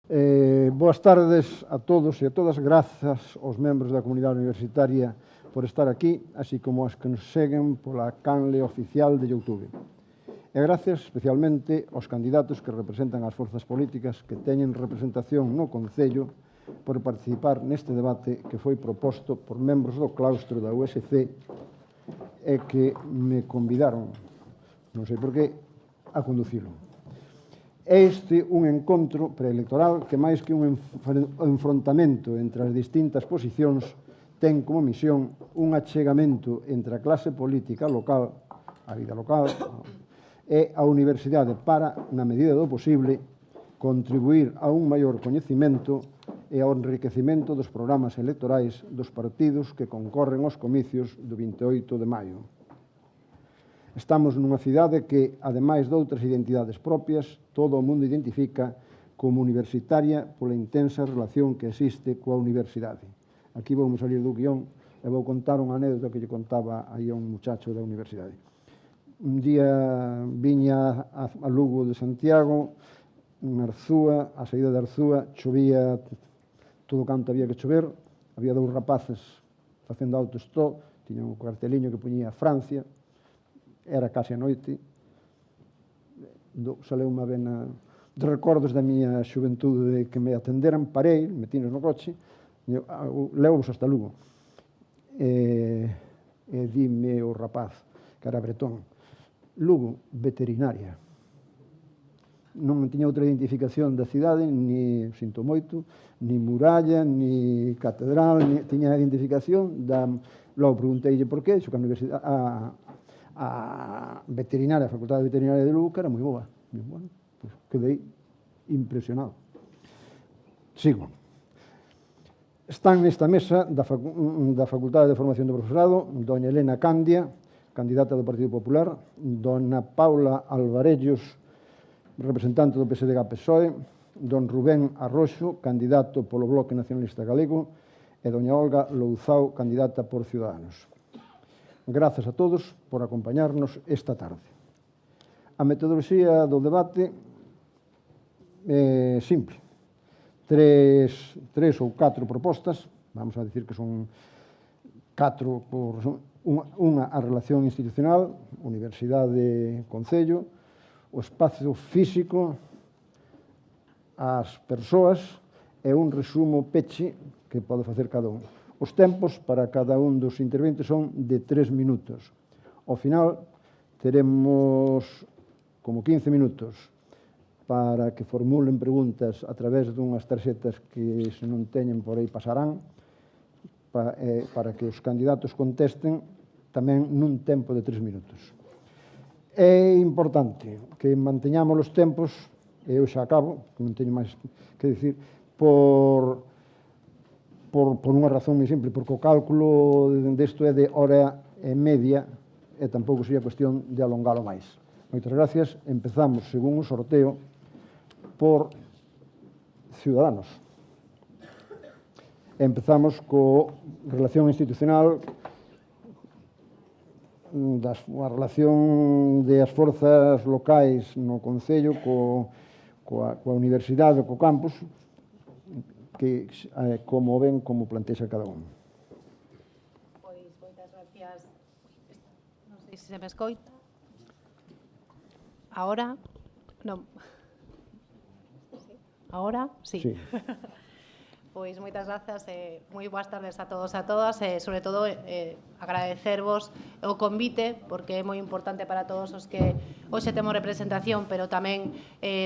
Boas tardes a todos e a todas, grazas aos membros da comunidade universitaria por estar aquí, así como aos que nos seguen pola canle oficial de Youtube. E gracias especialmente aos candidatos que representan as forzas políticas que teñen representación no Concello por participar neste debate que foi proposto por membros do claustro da USC e que me convidaron, non sei por qué, a conducilo. É este un encontro preelectoral que, máis que un enfrontamento entre as distintas posicións, ten como misión un achegamento entre a clase política local, a vida local, e a universidade para, na medida do posible, contribuir a un maior coñecemento e ao enriquecemento dos programas electorais dos partidos que concorren aos comicios do 28 de maio. Estamos nunha cidade que, ademais de outras identidades propias, todo o mundo identifica como universitaria pola intensa relación que existe coa universidade. Aquí vou salir do guión e vou contar unha anécdota que lle contaba aí a un muchacho da universidade. Un día viña a Lugo de Santiago, en Arzúa, a saída de Arzúa, chovía todo canto había que chover, había dous rapaces facendo autostop, tiñan un carteliño que poñía Francia, era case a noite, saleu unha vena de recordos da miña xuventude de que me atenderan, parei, metinos no coche, levo-vos hasta Lugo. E dime o rapaz, que era bretón, Lugo, veterinaria. Non tiña outra identificación da cidade, ni, sinto moito, ni muralla, ni catedral, tiña a identificación da... Logo pregunteille por qué, xo que a universidade... A veterinaria, a Facultade de Veterinaria de Lugo, que era moi boa. Bueno, pues quedei impresionado. Sigo. Están nesta mesa da Facultade de Formación do Profesorado doña Elena Candia, candidata do Partido Popular, dona Paula Alvarellos, representante do PSDG-PSOE, don Rubén Arroxo, candidato polo Bloque Nacionalista Galego, e doña Olga Louzao, candidata por Ciudadanos. Grazas a todos por acompañarnos esta tarde. A metodoloxía do debate é simple. Tres ou catro propostas, vamos a dicir que son catro por unha a relación institucional, universidade, concello, o espazo físico, as persoas e un resumo peche que pode facer cada un. Os tempos para cada un dos interventes son de 3 minutos. Ao final teremos como 15 minutos para que formulen preguntas a través dunhas tarxetas que se non teñen por aí pasarán, para que os candidatos contesten tamén nun tempo de 3 minutos. É importante que manteñamos os tempos, e eu xa acabo, que non teño máis que dicir, por unha razón moi simple, porque o cálculo desto é de hora e media e tampouco sería cuestión de alongalo máis. Moitas gracias. Empezamos, según o sorteo, por Ciudadanos. Empezamos co relación institucional, a relación das forzas locais no Concello coa universidade, co campus, que como ven, como plantexa cada un. Pois, moitas gracias. Non sei se me escoita. Ahora? Non. Ahora? Sí. Pois, moitas grazas e moi boas tardes a todos e a todas e, sobre todo, agradecervos o convite, porque é moi importante para todos os que hoxe temos representación, pero tamén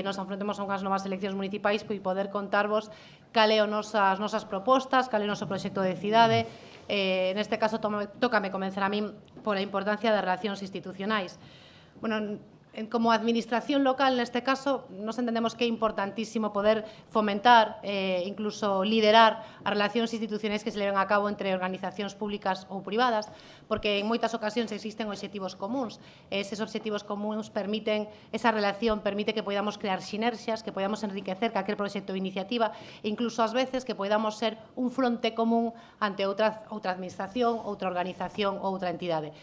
nos enfrontemos a unhas novas eleccións municipais e poder contarvos cal é as nosas propostas, cal é o noso proxecto de cidade. Neste caso, tócame comenzar a min pola importancia das relacións institucionais. Bueno, como administración local, neste caso, nos entendemos que é importantísimo poder fomentar, incluso liderar as relacións institucionais que se leven a cabo entre organizacións públicas ou privadas, porque en moitas ocasións existen obxectivos comuns. Eses obxectivos comuns permiten, esa relación permite que podamos crear sinerxias, que podamos enriquecer calquer proxecto ou iniciativa, e incluso ás veces que podamos ser un fronte común ante outra administración, outra organización ou outra entidade.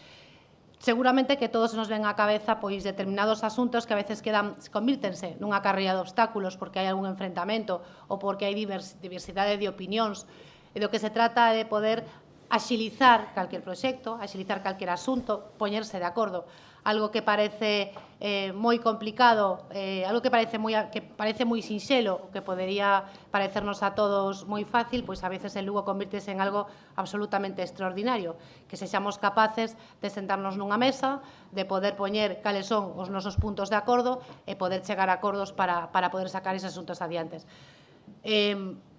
seguramente que todos nos ven á cabeza pois determinados asuntos que a veces convírtense nunha carreira de obstáculos porque hai algún enfrentamento ou porque hai diversidade de opinións, e do que se trata é de poder axilizar calquer proxecto, axilizar calquer asunto, poñerse de acordo. Algo que parece moi complicado, algo que parece moi sinxelo, que podería parecernos a todos moi fácil, pois a veces en Lugo convírtese en algo absolutamente extraordinario, que sexamos capaces de sentarnos nunha mesa, de poder poñer cales son os nosos puntos de acordo e poder chegar a acordos para poder sacar eses asuntos adiantes.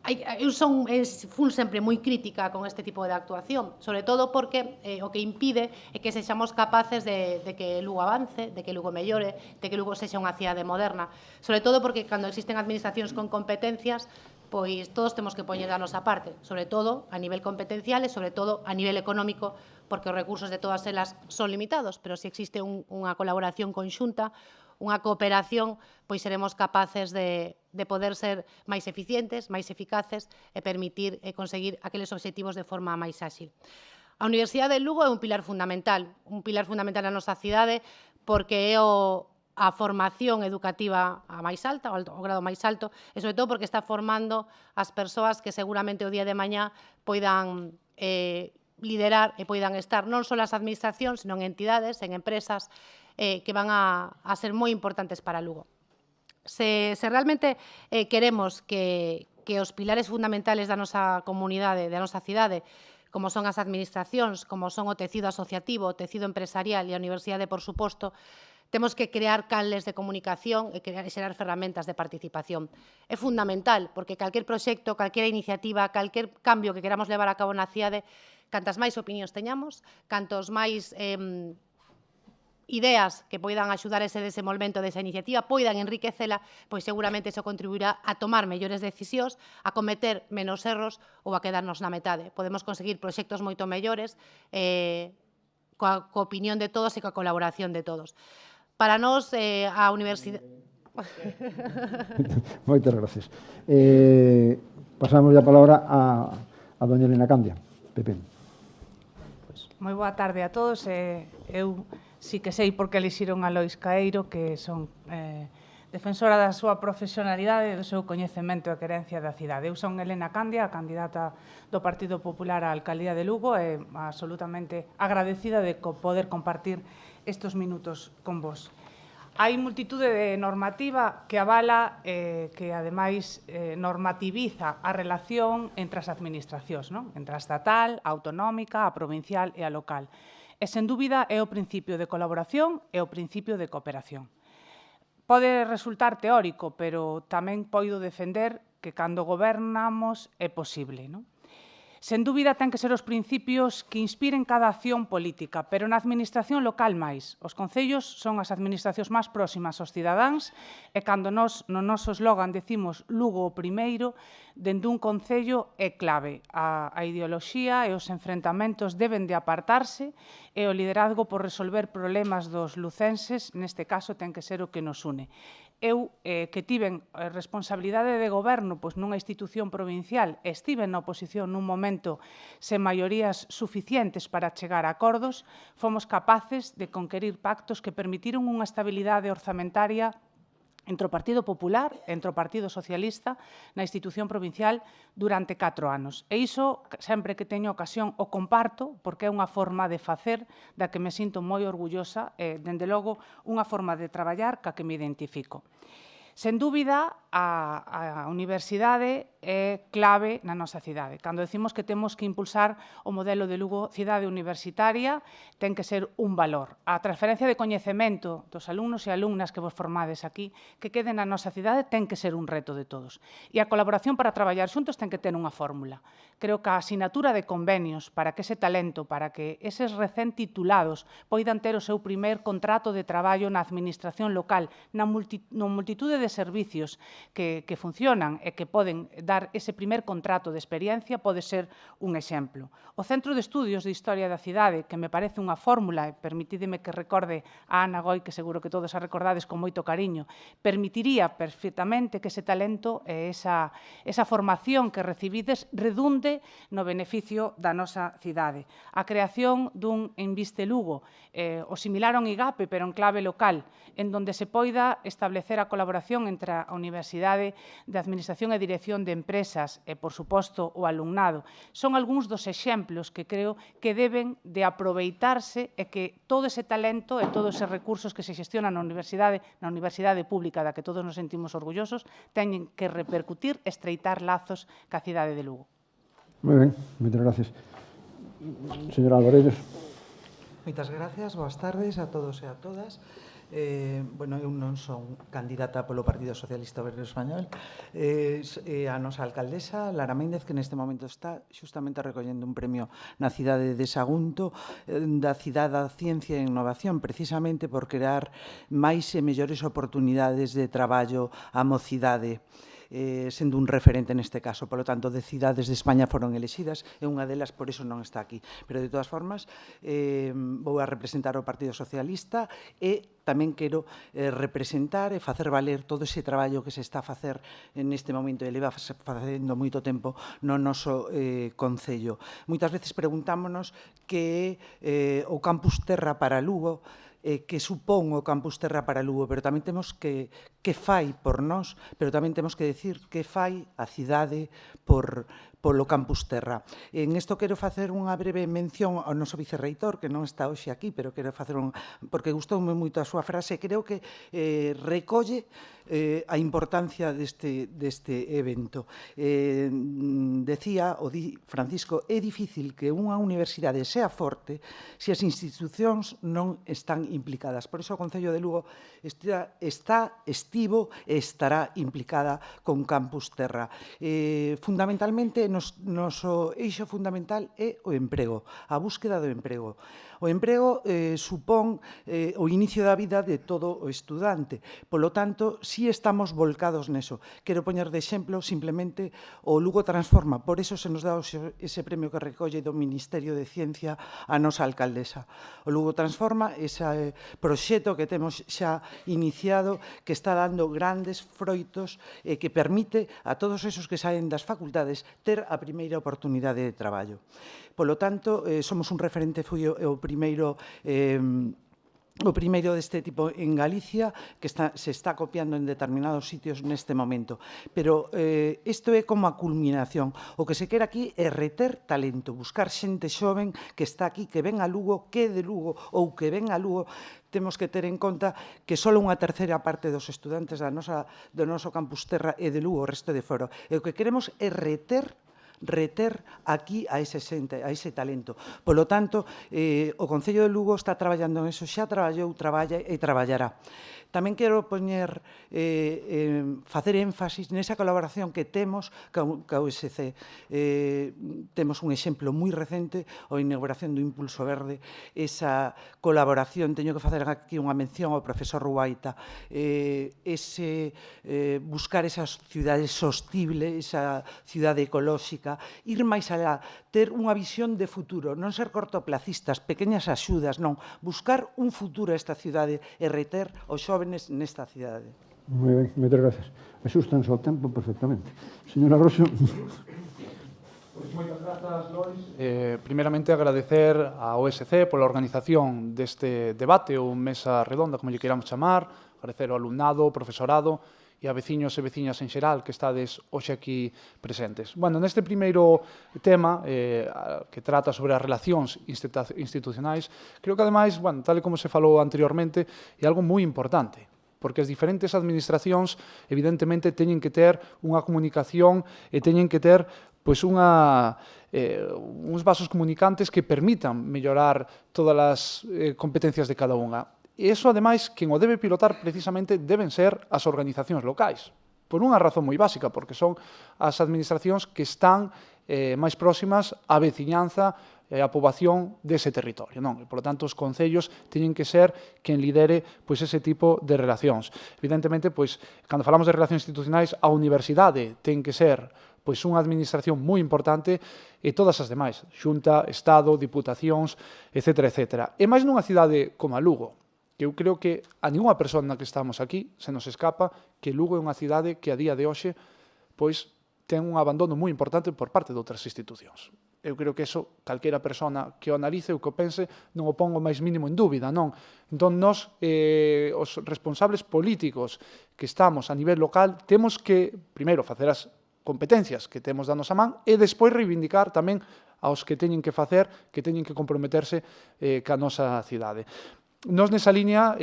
Eu fun sempre moi crítica con este tipo de actuación, sobre todo porque o que impide é que sexamos capaces de que Lugo avance, de que Lugo mellore, de que Lugo sexa unha cidade moderna. Sobre todo porque cando existen administracións con competencias, pois todos temos que poñer a nosa parte, sobre todo a nivel competencial e sobre todo a nivel económico, porque os recursos de todas elas son limitados, pero se existe unha colaboración conxunta, unha cooperación, pois seremos capaces de poder ser máis eficientes, máis eficaces e permitir conseguir aqueles obxectivos de forma máis áxil. A Universidade de Lugo é un pilar fundamental na nosa cidade porque é a formación educativa a máis alta, o grado máis alto, e sobre todo porque está formando as persoas que seguramente o día de mañá poidan liderar e poidan estar non só nas administracións, senón en entidades, en empresas, que van a ser moi importantes para Lugo. Se realmente queremos que os pilares fundamentales da nosa comunidade, da nosa cidade, como son as administracións, como son o tecido asociativo, o tecido empresarial e a universidade, por suposto, temos que crear canles de comunicación e xerar ferramentas de participación. É fundamental, porque calquer proxecto, calquera iniciativa, calquer cambio que queramos levar a cabo na cidade, cantas máis opinións teñamos, cantos máis ideas que poidan axudar ese desenvolvemento desa iniciativa, poidan enriquecela, pois seguramente iso contribuirá a tomar mellores decisións, a cometer menos erros ou a quedarnos na metade. Podemos conseguir proxectos moito mellores coa opinión de todos e coa colaboración de todos. Para nós, a universidade... Moitas gracias. Pasamos a palabra a doña Elena Candia. Pepe. Moi boa tarde a todos. Eu sí que sei porque elixiron a Lois Caeiro, que son defensora da súa profesionalidade e do seu coñecemento e querencia da cidade. Eu son Elena Candia, a candidata do Partido Popular á Alcaldía de Lugo, e absolutamente agradecida de poder compartir estes minutos con vos. Hai multitude de normativa que avala, que ademais normativiza a relación entre as administracións, entre a estatal, a autonómica, a provincial e a local. E, sen dúbida, é o principio de colaboración e o principio de cooperación. Pode resultar teórico, pero tamén poido defender que cando gobernamos é posible, non? Sen dúbida, ten que ser os principios que inspiren cada acción política, pero na administración local máis. Os concellos son as administracións máis próximas aos cidadáns e cando nós, no noso eslogan, decimos Lugo o primeiro, dende un concello é clave. A ideoloxía e os enfrentamentos deben de apartarse e o liderazgo por resolver problemas dos lucenses, neste caso, ten que ser o que nos une. Eu, que tiven responsabilidade de goberno nunha institución provincial, estive na oposición nun momento sen maiorías suficientes para chegar a acordos, fomos capaces de conquerir pactos que permitiron unha estabilidade orzamentaria entre o Partido Popular e entre o Partido Socialista na institución provincial durante 4 anos. E iso, sempre que teño ocasión, o comparto porque é unha forma de facer da que me sinto moi orgullosa e, dende logo, unha forma de traballar ca que me identifico. Sen dúbida, a universidade é clave na nosa cidade. Cando decimos que temos que impulsar o modelo de Lugo cidade universitaria, ten que ser un valor. A transferencia de coñecemento dos alumnos e alumnas que vos formades aquí, que queden na nosa cidade, ten que ser un reto de todos. E a colaboración para traballar xuntos ten que ter unha fórmula. Creo que a asinatura de convenios para que ese talento, para que eses recén titulados poidan ter o seu primer contrato de traballo na administración local, na multitude de servicios que funcionan e que poden dar ese primer contrato de experiencia pode ser un exemplo. O Centro de Estudios de Historia da Cidade, que me parece unha fórmula, e permitídeme que recorde a Ana Goi, que seguro que todos a recordades con moito cariño, permitiría perfectamente que ese talento e esa formación que recibides redunde no beneficio da nosa cidade. A creación dun Inviste Lugo, o similar a un IGAPE, pero en clave local, en donde se poida establecer a colaboración entre a Universidade de Administración e Dirección de Empresas e, por suposto, o alumnado. Son algúns dos exemplos que creo que deben de aproveitarse e que todo ese talento e todos eses recursos que se xestionan na universidade pública da que todos nos sentimos orgullosos, teñen que repercutir e estreitar lazos ca cidade de Lugo. Moi ben, moitas gracias. Señora Alvarellos. Moitas gracias, boas tardes a todos e a todas. Bueno, eu non son candidata polo Partido Socialista Obrero Español, a nosa alcaldesa, Lara Méndez, que neste momento está xustamente recollendo un premio na cidade de Sagunto, da cidade da ciencia e innovación, precisamente por crear máis e mellores oportunidades de traballo á mocidade, sendo un referente neste caso. Polo tanto, de cidades de España foron elexidas e unha delas por iso non está aquí. Pero, de todas formas, vou a representar o Partido Socialista e tamén quero representar e facer valer todo ese traballo que se está a facer neste momento e leva facendo moito tempo no noso Concello. Moitas veces preguntámonos que o Campus Terra para Lugo, que supón o Campus Terra para Lugo, pero tamén temos que fai por nós, pero tamén temos que decir que fai a cidade polo Campus Terra. En isto quero facer unha breve mención ao noso vicerreitor, que non está hoxe aquí, pero quero facer porque gustoume moito a súa frase, creo que recolle a importancia deste evento. Decía, o di Francisco, é difícil que unha universidade sea forte se as institucións non están implicadas. Por iso o Concello de Lugo estivo e estará implicada con Campus Terra. Fundamentalmente, noso eixo fundamental é o emprego, a búsqueda do emprego. O emprego supón o inicio da vida de todo o estudante. Polo tanto, si estamos volcados neso. Quero poñer de exemplo simplemente o Lugo Transforma. Por iso se nos dá ese premio que recolle do Ministerio de Ciencia a nosa alcaldesa. O Lugo Transforma, ese proxecto que temos xa iniciado, que está dando grandes froitos e que permite a todos esos que saen das facultades ter a primeira oportunidade de traballo. Polo tanto, somos un referente, foi o primeiro deste tipo en Galicia, que se está copiando en determinados sitios neste momento. Pero isto é como a culminación. O que se quere aquí é reter talento, buscar xente xoven que está aquí, que ven a Lugo, que é de Lugo ou que ven a Lugo. Temos que ter en conta que só unha terceira parte dos estudantes do noso Campus Terra é de Lugo, o resto de fora. E o que queremos é reter aquí a ese xente, a ese talento. Polo tanto, o Concello de Lugo está traballando en eso, xa traballou, traballa e traballará. Tamén quero facer énfasis nesa colaboración que temos ca USC. Temos un exemplo moi recente, a inauguración do Impulso Verde, esa colaboración, teño que facer aquí unha mención ao profesor Ruaita, buscar esa cidade sostible, esa cidade ecolóxica, ir máis alá, ter unha visión de futuro, non ser cortoplacistas, pequeñas axudas, non, buscar un futuro a esta cidade e reter os xóvenes nesta cidade. Moi ben, moitas gracias. Axústanse ao tempo perfectamente. Señora Roxo. Moitas grazas, Lois. Primeiramente, agradecer a OSC pola organización deste debate ou mesa redonda, como lle queiramos chamar, agradecer ao alumnado, ao profesorado e a veciños e veciñas en xeral que estades hoxe aquí presentes. Bueno, neste primeiro tema, que trata sobre as relacións institucionais, creo que, ademais, bueno, tal como se falou anteriormente, é algo moi importante, porque as diferentes administracións, evidentemente, teñen que ter unha comunicación e teñen que ter pois uns vasos comunicantes que permitan mellorar todas as competencias de cada unha. E iso, ademais, quen o debe pilotar precisamente deben ser as organizacións locais. Por unha razón moi básica, porque son as administracións que están máis próximas á veciñanza e á poboación dese territorio. E, por lo tanto, os concellos teñen que ser quen lidere ese tipo de relacións. Evidentemente, cando falamos de relacións institucionais, a universidade ten que ser pois unha administración moi importante e todas as demais, Xunta, Estado, Diputacións, etc. E máis nunha cidade como a Lugo, que eu creo que a ninguna persona que estamos aquí se nos escapa que Lugo é unha cidade que a día de hoxe pois ten un abandono moi importante por parte de outras institucións. Eu creo que eso, calquera persona que o analice ou que o pense, non o pongo máis mínimo en dúbida, non? Entón, nós, os responsables políticos que estamos a nivel local, temos que, primeiro, facer as competencias que temos da nosa man e despois reivindicar tamén aos que teñen que facer, que teñen que comprometerse ca nosa cidade. Nos nesa liña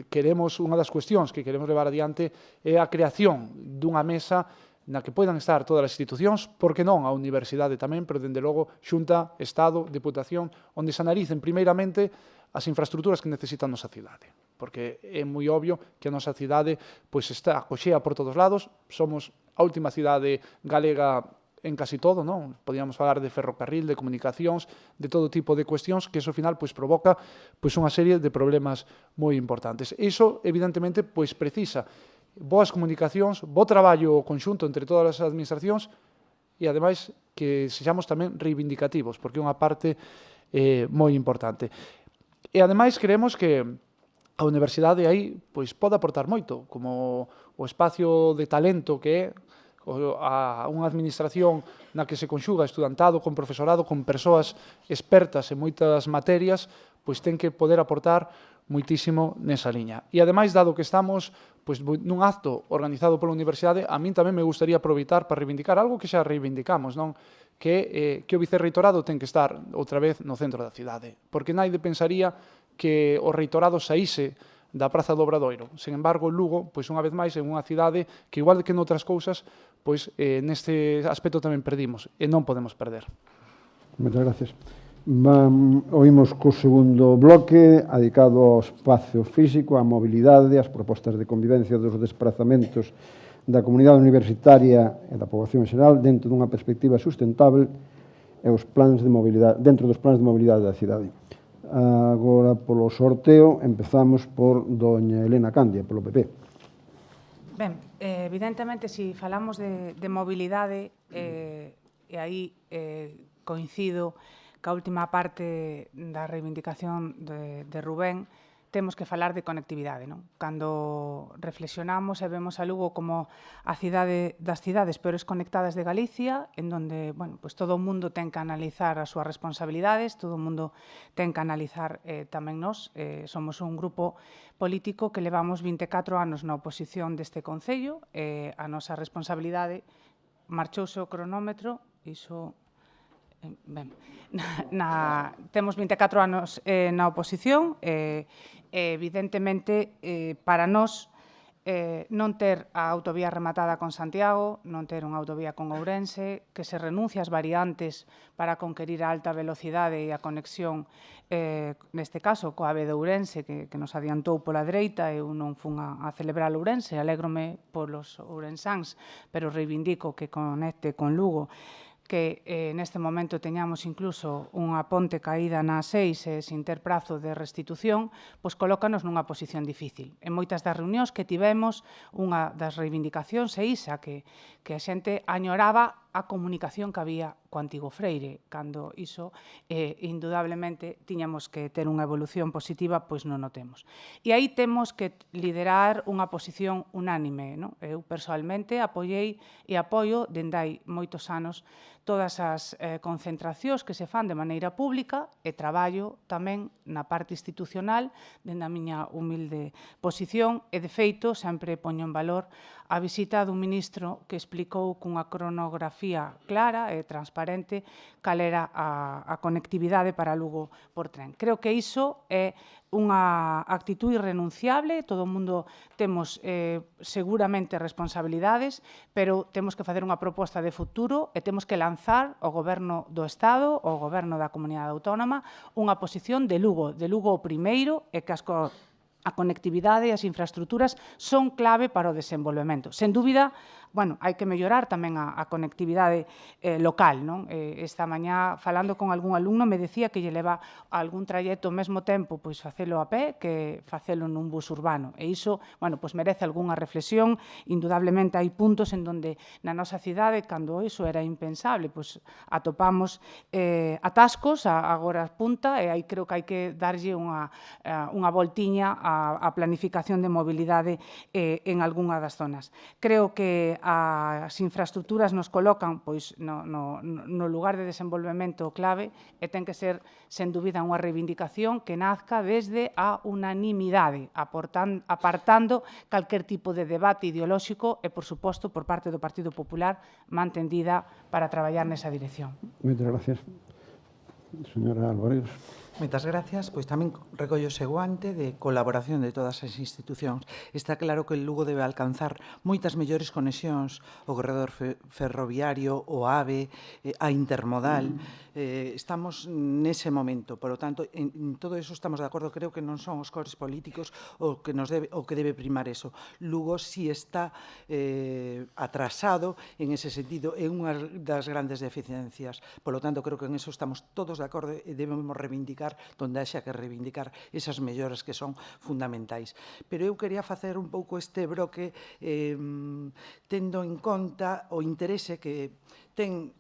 queremos, unha das cuestións que queremos levar adiante é a creación dunha mesa na que poidan estar todas as institucións, porque non a universidade tamén, pero dende logo Xunta, Estado, Diputación, onde se analicen primeiramente as infraestructuras que necesita a nosa cidade. Porque é moi obvio que a nosa cidade pois está coxea por todos lados, somos a última cidade galega en casi todo, non? Podíamos falar de ferrocarril, de comunicacións, de todo tipo de cuestións que iso ao final pois provoca pois unha serie de problemas moi importantes. Iso evidentemente pois precisa boas comunicacións, bo traballo conxunto entre todas as administracións e, ademais, que sexamos tamén reivindicativos, porque é unha parte moi importante. E, ademais, creemos que a universidade aí pois, pode aportar moito, como o espacio de talento que é a unha administración na que se conxuga estudantado con profesorado, con persoas expertas en moitas materias, pois ten que poder aportar moitísimo nesa liña. E, ademais, dado que estamos pois, nun acto organizado pola Universidade, a min tamén me gustaría aproveitar para reivindicar algo que xa reivindicamos, non? Que o vicerreitorado ten que estar outra vez no centro da cidade, porque naide pensaría que o reitorado saíse da Praza do Obradoiro. Sen embargo, Lugo, pois unha vez máis, é unha cidade que, igual que noutras cousas, pois neste aspecto tamén perdimos e non podemos perder. Moitas gracias. Oímos co segundo bloque dedicado ao espacio físico, á mobilidade, ás propostas de convivencia dos desplazamentos da comunidade universitaria e da poboación en xeral dentro dunha perspectiva sustentável e os plans de mobilidade, dentro dos plans de mobilidade da cidade. Agora, polo sorteo, empezamos por doña Elena Candia, polo PP. Ben, evidentemente, se falamos de mobilidade, e aí coincido ca última parte da reivindicación de Rubén, temos que falar de conectividade, non? Cando reflexionamos e vemos a Lugo como a cidade das cidades peores conectadas de Galicia, en donde, bueno, pues todo o mundo ten que analizar as súas responsabilidades, todo o mundo ten que analizar tamén nós. Somos un grupo político que levamos 24 anos na oposición deste Concello, a nosa responsabilidade marchouse o cronómetro, iso... Ben, temos 24 anos na oposición e evidentemente para nós non ter a autovía rematada con Santiago, non ter unha autovía con Ourense, que se renuncia ás variantes para conquerir a alta velocidade e a conexión, neste caso, coa AVE de Ourense, que nos adiantou pola dereita, eu non fun a celebrar Ourense, alégrome polos ourensáns, pero reivindico que conecte con Lugo, que neste momento teñamos incluso unha ponte caída na 6 sin ter prazo de restitución, pois colócanos nunha posición difícil. En moitas das reunións que tivemos, unha das reivindicacións é isa, que a xente añoraba a comunicación que había co antigo Freire, cando iso, indudablemente, tiñamos que ter unha evolución positiva, pois non o temos. E aí temos que liderar unha posición unánime, non? Eu, persoalmente, apoiei e apoio, dende hai moitos anos, todas as concentracións que se fan de maneira pública e traballo tamén na parte institucional dende a miña humilde posición e, de feito, sempre poño en valor a visita dun ministro que explicou cunha cronografía clara e transparente cal era a conectividade para Lugo por tren. Creo que iso é unha actitud irrenunciable, todo o mundo temos seguramente responsabilidades, pero temos que facer unha proposta de futuro e temos que lanzar ao Goberno do Estado, ao Goberno da Comunidade Autónoma, unha posición de Lugo o primeiro e que as a conectividade e as infraestructuras son clave para o desenvolvemento. Sen dúbida, hai que mellorar tamén a conectividade local, non? Esta mañá, falando con algún alumno, me decía que lle leva algún trayecto ao mesmo tempo facelo a pé que facelo nun bus urbano. E iso, merece algunha reflexión. Indudablemente hai puntos en donde na nosa cidade, cando iso era impensable, atopamos atascos a horas punta, e aí creo que hai que darlle unha voltiña á planificación de mobilidade en algunha das zonas. Creo que as infraestructuras nos colocan no lugar de desenvolvemento clave e ten que ser, sen dúbida, unha reivindicación que nazca desde a unanimidade, apartando calquer tipo de debate ideolóxico e, por suposto, por parte do Partido Popular, mantendida para traballar nesa dirección. Moitas gracias. Señora Alvarez. Moitas gracias. Pois tamén recollo ese guante de colaboración de todas as institucións. Está claro que el Lugo debe alcanzar moitas mellores conexións, o corredor ferroviario, o AVE, a intermodal. Estamos nese momento. Por lo tanto, en todo eso estamos de acordo. Creo que non son os cores políticos o que debe primar eso. Lugo si está atrasado en ese sentido, é unha das grandes deficiencias. Por lo tanto, creo que en eso estamos todos de acordo e debemos reivindicar donde haxa que reivindicar esas melloras que son fundamentais. Pero eu quería facer un pouco este bloque tendo en conta o interese que ten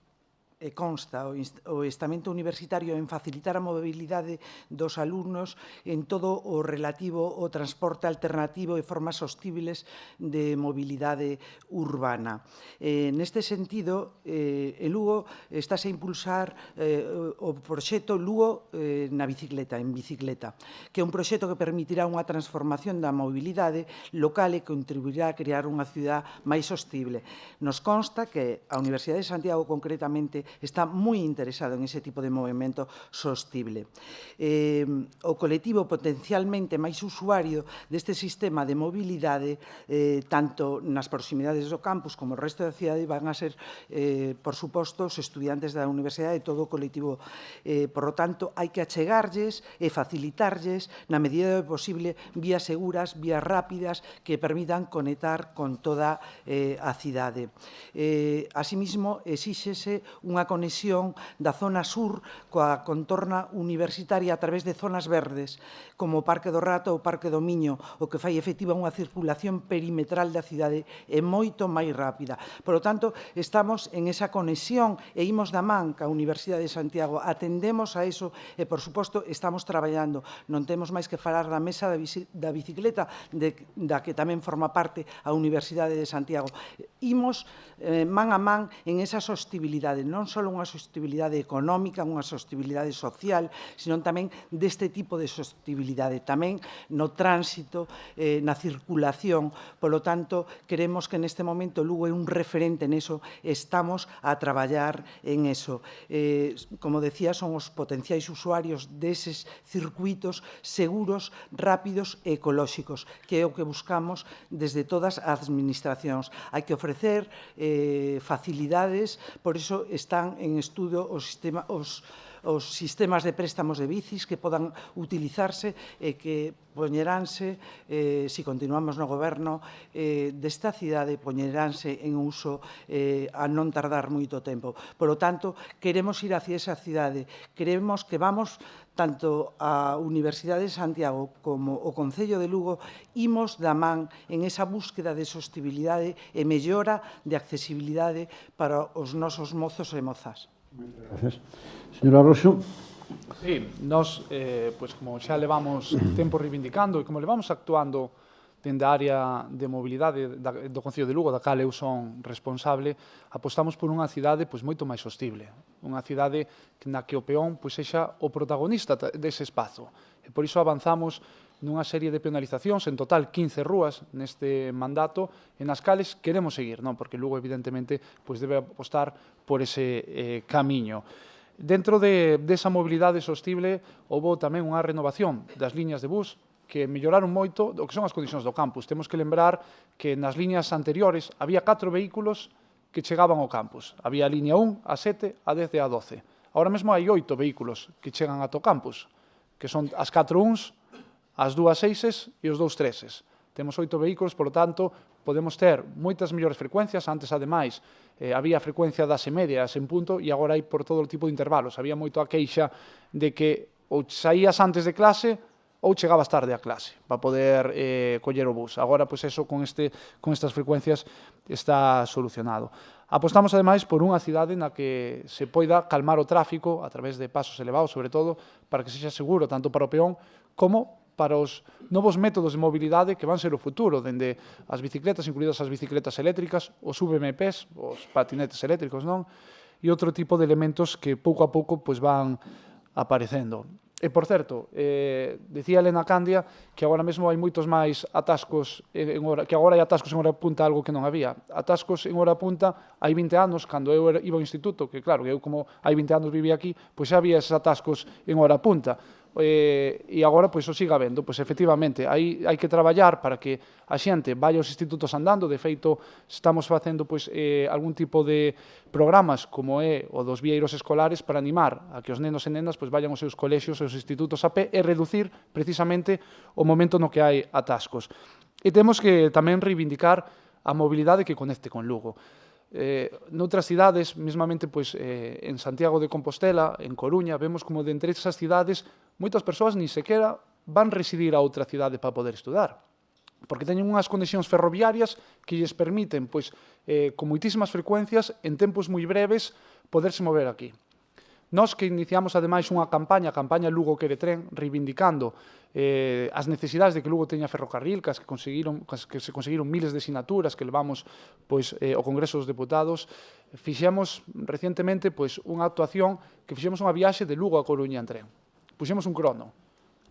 e consta o estamento universitario en facilitar a mobilidade dos alumnos en todo o relativo ao transporte alternativo e formas sostibles de mobilidade urbana. Neste sentido, en Lugo estáse a impulsar o proxecto Lugo na bicicleta, en bicicleta, que é un proxecto que permitirá unha transformación da mobilidade local e contribuirá a crear unha cidade máis sostible. Nos consta que a Universidade de Santiago, concretamente, está moi interesado en ese tipo de movimento sostible. O colectivo potencialmente máis usuario deste sistema de mobilidade, tanto nas proximidades do campus como o resto da cidade, van a ser, por suposto, os estudiantes da universidade e todo o colectivo. Por lo tanto, hai que achegarlles e facilitarlles, na medida do posible, vías seguras, vías rápidas que permitan conectar con toda a cidade. Asimismo, exíxese unha conexión da zona sur coa contorna universitaria a través de zonas verdes, como o Parque do Rato ou o Parque do Miño, o que fai efectiva unha circulación perimetral da cidade e moito máis rápida. Por lo tanto, estamos en esa conexión e imos da man ca Universidade de Santiago, atendemos a eso e, por suposto, estamos traballando. Non temos máis que falar da mesa da bicicleta, da que tamén forma parte a Universidade de Santiago. Imos man a man en esa sostibilidade, non só unha sostibilidade económica, unha sostibilidade social, sino tamén deste tipo de sostibilidade, tamén no tránsito, na circulación. Por lo tanto, queremos que neste momento Lugo é un referente neso, estamos a traballar en eso. Como decía, son os potenciais usuarios deses circuitos seguros, rápidos e ecolóxicos, que é o que buscamos desde todas as administracións. Hai que ofrecer facilidades, por iso están en estudo os sistemas de préstamos de bicis que podan utilizarse e que poñeránse, se continuamos no goberno desta cidade, poñeránse en uso a non tardar moito tempo. Por lo tanto, queremos ir hacia esa cidade, queremos que vamos tanto a Universidade de Santiago como o Concello de Lugo imos da man en esa búsqueda de sostibilidade e mellora de accesibilidade para os nosos mozos e mozas. Gracias. Señora Roxo. Sí, nós, como xa levamos tempo reivindicando e como levamos actuando dende a área de mobilidade do Concello de Lugo, da cal eu son responsable, apostamos por unha cidade moito máis sostible, unha cidade na que o peón sexa o protagonista dese espazo. E por iso avanzamos nunha serie de penalizacións, en total 15 rúas neste mandato, en as cales queremos seguir, non? Porque Lugo, evidentemente, debe apostar por ese camiño. Dentro desa mobilidade sostible, houve tamén unha renovación das liñas de bus que melloraron moito o que son as condicións do campus. Temos que lembrar que nas liñas anteriores había 4 vehículos que chegaban ao campus. Había a liña 1, a 7, a 10 e a 12. Ahora mesmo hai 8 vehículos que chegan ata o campus, que son as 4 uns, as 2 seises e os 2 treses. Temos 8 vehículos, por lo tanto, podemos ter moitas mellores frecuencias. Antes, ademais, había a frecuencia das e media, as en punto, e agora hai por todo o tipo de intervalos. Había moito a queixa de que ou saías antes de clase ou chegabas tarde a clase para poder coller o bus. Agora, pois, eso con estas frecuencias está solucionado. Apostamos, ademais, por unha cidade na que se poida calmar o tráfico a través de pasos elevados, sobre todo, para que sexa seguro tanto para o peón como para os novos métodos de mobilidade que van ser o futuro, dende as bicicletas, incluídas as bicicletas eléctricas, os VMPs, os patinetes eléctricos, non? E outro tipo de elementos que pouco a pouco pois, van aparecendo. E, por certo, dicía Elena Candia que agora mesmo hai moitos máis atascos que agora hai atascos en hora punta, algo que non había. Atascos en hora punta hai 20 anos, cando eu iba ao instituto, que claro, eu como hai 20 anos vivía aquí, pois xa había eses atascos en hora punta. E agora pois o siga habendo. Pois efectivamente, hai que traballar para que a xente vai aos institutos andando. De feito, estamos facendo pois algún tipo de programas como é o dos vieiros escolares para animar a que os nenos e nenas pois vayan aos seus colexios e aos institutos a pé e reducir precisamente o momento no que hai atascos. E temos que tamén reivindicar a mobilidade que conecte con Lugo. Noutras cidades, mesmamente pois, en Santiago de Compostela, en Coruña, vemos como de entre esas cidades moitas persoas ni sequera van residir a outra cidade para poder estudar, porque teñen unhas conexións ferroviarias que lles permiten, pois, con moitísimas frecuencias, en tempos moi breves, poderse mover aquí. Nós que iniciamos, ademais, unha campaña, a campaña Lugo Quere Tren, reivindicando as necesidades de que Lugo teña ferrocarril, que se conseguiron miles de sinaturas que levamos pois, ao Congreso dos Deputados, fixemos recientemente pois, unha actuación que fixemos unha viaxe de Lugo a Coruña en tren. Puxemos un crono,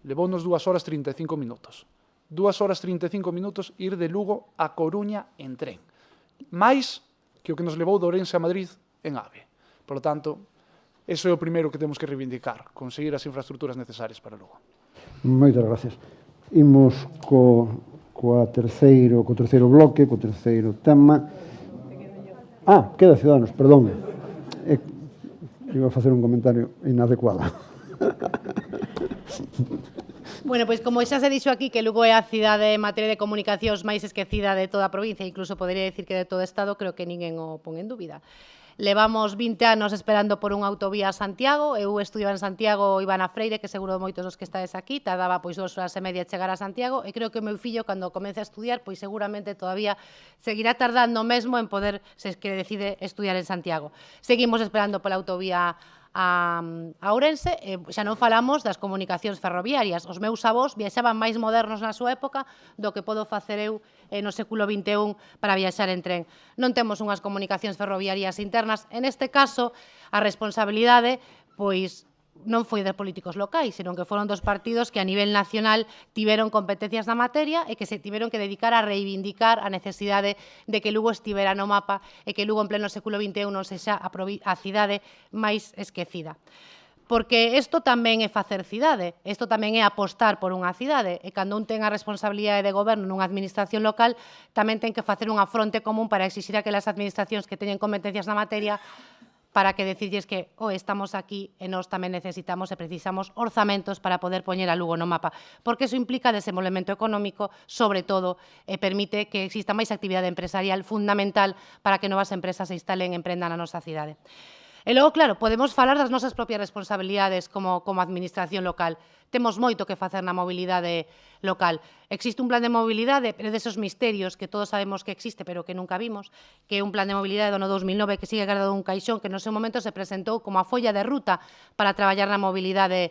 levounos 2 horas 35 minutos. 2 horas 35 minutos ir de Lugo a Coruña en tren. Mais que o que nos levou de Ourense a Madrid en AVE. Por lo tanto, eso é o primeiro que temos que reivindicar, conseguir as infraestructuras necesarias para Lugo. Moitas gracias. Imos co terceiro bloque, co terceiro tema. Queda Ciudadanos, perdón. Iba a facer un comentario inadecuado. Bueno, pois como xa se dixo aquí que Lugo é a cidade en materia de comunicacións máis esquecida de toda a provincia, incluso podería dicir que de todo o Estado, creo que ninguén o pon en dúbida. Levamos 20 anos esperando por unha autovía a Santiago. Eu estudiaba en Santiago, iba na Freire, que seguro moitos dos que estades aquí, tardaba pois 2 horas e media chegar a Santiago, e creo que o meu fillo, cando comece a estudiar, pois seguramente todavía seguirá tardando mesmo en poder, se que decide estudiar en Santiago. Seguimos esperando pola autovía a Ourense, xa non falamos das comunicacións ferroviarias. Os meus avós viaxaban máis modernos na súa época do que podo facer eu no século XXI para viaxar en tren. Non temos unhas comunicacións ferroviarias internas. En este caso, a responsabilidade, pois, non foi de políticos locais, senón que foron dos partidos que a nivel nacional tiveron competencias na materia e que se tiveron que dedicar a reivindicar a necesidade de que Lugo estivera no mapa e que Lugo en pleno século XXI non sexa a cidade máis esquecida. Porque isto tamén é facer cidade, isto tamén é apostar por unha cidade, e cando un ten a responsabilidade de goberno nunha administración local, tamén ten que facer unha fronte común para exixir a aquelas administracións que teñen competencias na materia para que decirles que estamos aquí e nós tamén necesitamos e precisamos orzamentos para poder poñer a Lugo no mapa, porque iso implica desenvolvemento económico, sobre todo, e permite que exista máis actividade empresarial fundamental para que novas empresas se instalen e emprendan na nosa cidade. E logo, claro, podemos falar das nosas propias responsabilidades como administración local. Temos moito que facer na mobilidade local. Existe un plan de mobilidade, pero desos misterios que todos sabemos que existe, pero que nunca vimos, que é un plan de mobilidade do ano 2009 que sigue guardado un caixón que no seu momento se presentou como a folla de ruta para traballar na mobilidade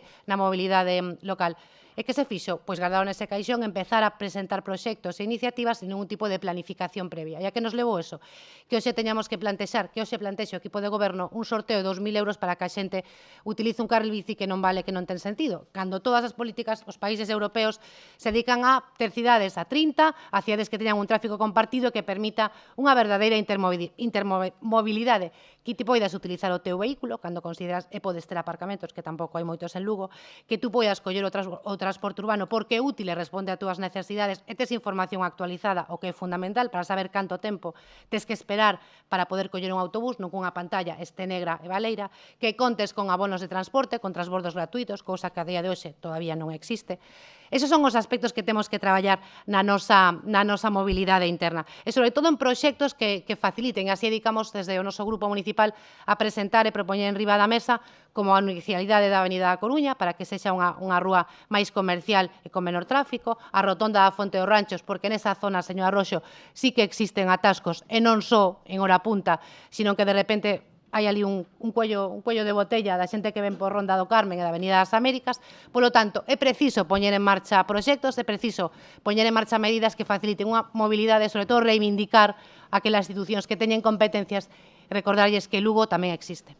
local. E que se fixo? Pois guardado nese caixón, empezar a presentar proxectos e iniciativas sin ningún tipo de planificación previa. E a que nos levou eso? Que hoxe teñamos que plantexar, que hoxe plantexe o equipo de goberno un sorteo de 2.000 euros para que a xente utilice un carril bici que non vale, que non ten sentido. Cando todas as políticas, os países europeos, se dedican a ter cidades a 30, a cidades que teñan un tráfico compartido que permita unha verdadeira intermobilidade, que ti poidas utilizar o teu vehículo cando consideras e podes ter aparcamentos, que tampouco hai moitos en Lugo, que tú poidas coller o transporte urbano porque é útil e responde a túas necesidades e tes información actualizada, o que é fundamental para saber canto tempo tes que esperar para poder coller un autobús, non cunha pantalla este negra e baleira, que contes con abonos de transporte, con transbordos gratuitos, cousa que a día de hoxe todavía non existe, Esos son os aspectos que temos que traballar na nosa mobilidade interna. E, sobre todo, en proxectos que faciliten. Así dedicamos desde o noso grupo municipal a presentar e propoñer en riba da mesa como a inicialidade da Avenida da Coruña para que sexa unha rúa máis comercial e con menor tráfico, a rotonda da Fonte dos Ranchos, porque nesa zona, señor Arroxo, sí que existen atascos, e non só en hora punta, sino que de repente hai ali un cuello de botella da xente que ven por Ronda do Carmen e da Avenida das Américas. Polo tanto, é preciso poñer en marcha proxectos, é preciso poñer en marcha medidas que faciliten unha mobilidade, sobre todo reivindicar aquelas institucións que teñen competencias e recordarlles que Lugo tamén existe.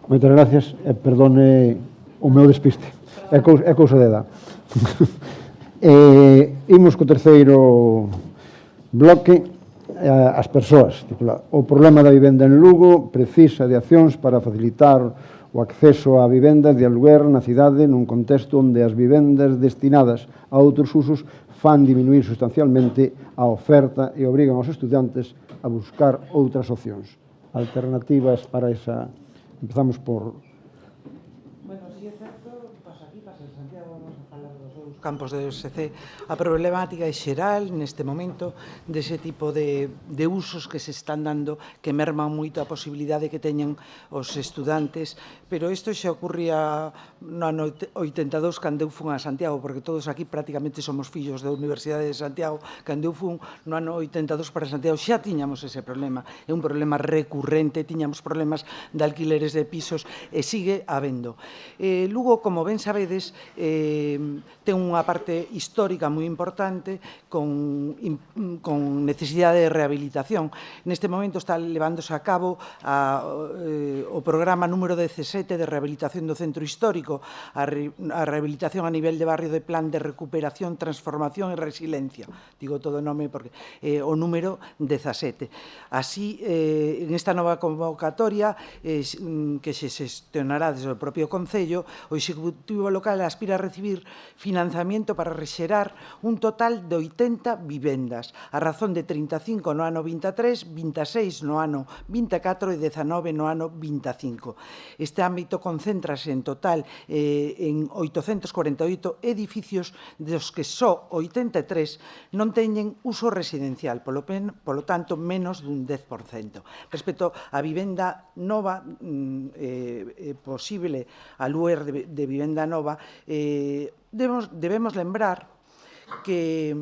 Moitas gracias, e perdone o meu despiste, é cousa de edad. Imos co terceiro bloque, as persoas. O problema da vivenda en Lugo precisa de accións para facilitar o acceso á vivenda de aluguer na cidade nun contexto onde as vivendas destinadas a outros usos fan diminuir sustancialmente a oferta e obrigan aos estudantes a buscar outras opcións. Alternativas para esa... Empezamos por... Bueno, si é certo, pasa aquí, pasa en Santiago, vamos a falar dos dous campos de OSC. A problemática é xeral neste momento dese tipo de usos que se están dando que merman moito a posibilidade que teñen os estudantes, pero isto xa ocurría no ano 82 cando eu fun a Santiago, porque todos aquí prácticamente somos fillos da Universidade de Santiago. Cando eu fun no ano 82 para Santiago xa tiñamos ese problema, é un problema recurrente, tiñamos problemas de alquileres de pisos e sigue habendo. Lugo, como ben sabedes, ten unha parte histórica moi importante con necesidade de rehabilitación. Neste momento está levándose a cabo o programa número 17 de rehabilitación do centro histórico, a rehabilitación a nivel de barrio de plan de recuperación, transformación e resiliencia. Digo todo o nome porque o número 17. Así, en esta nova convocatoria que se xestionará desde o propio Concello, o Executivo local aspira a recibir financiamento para rexerar un total de 80 vivendas, a razón de 35 no ano 23, 26 no ano 24 e 19 no ano 25. Este ámbito concéntrase en total en 848 edificios, dos que só 83 non teñen uso residencial, polo tanto, menos dun 10%. Respecto á vivenda nova, posible aluer de vivenda nova, debemos lembrar que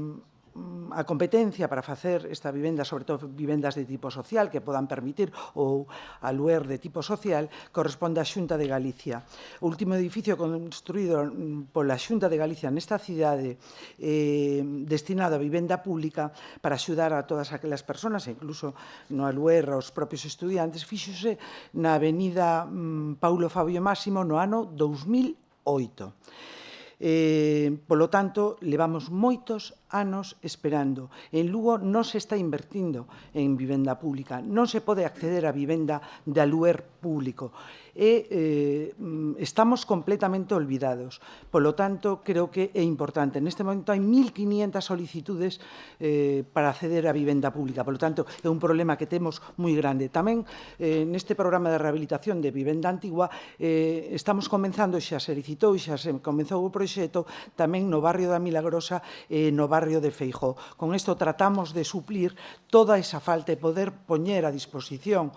a competencia para facer esta vivenda, sobre todo vivendas de tipo social que podan permitir ou aluer de tipo social, corresponde á Xunta de Galicia. O último edificio construído pola Xunta de Galicia nesta cidade destinado a vivenda pública para axudar a todas aquelas persoas, incluso no aluer aos propios estudiantes, fíxose na avenida Paulo Fabio Máximo no ano 2008. Polo tanto, levamos moitos anos esperando. En Lugo non se está invertindo en vivenda pública, non se pode acceder a vivenda de aluer público. Estamos completamente olvidados. Polo tanto, creo que é importante. Neste momento hai 1.500 solicitudes para acceder a vivenda pública. Polo tanto, é un problema que temos moi grande. Tamén, neste programa de rehabilitación de vivenda antigua, estamos comenzando, xa se licitou, xa se comenzou o proxecto, tamén no barrio da Milagrosa e no barrio de Feijó. Con isto tratamos de suplir toda esa falta e poder poñer a disposición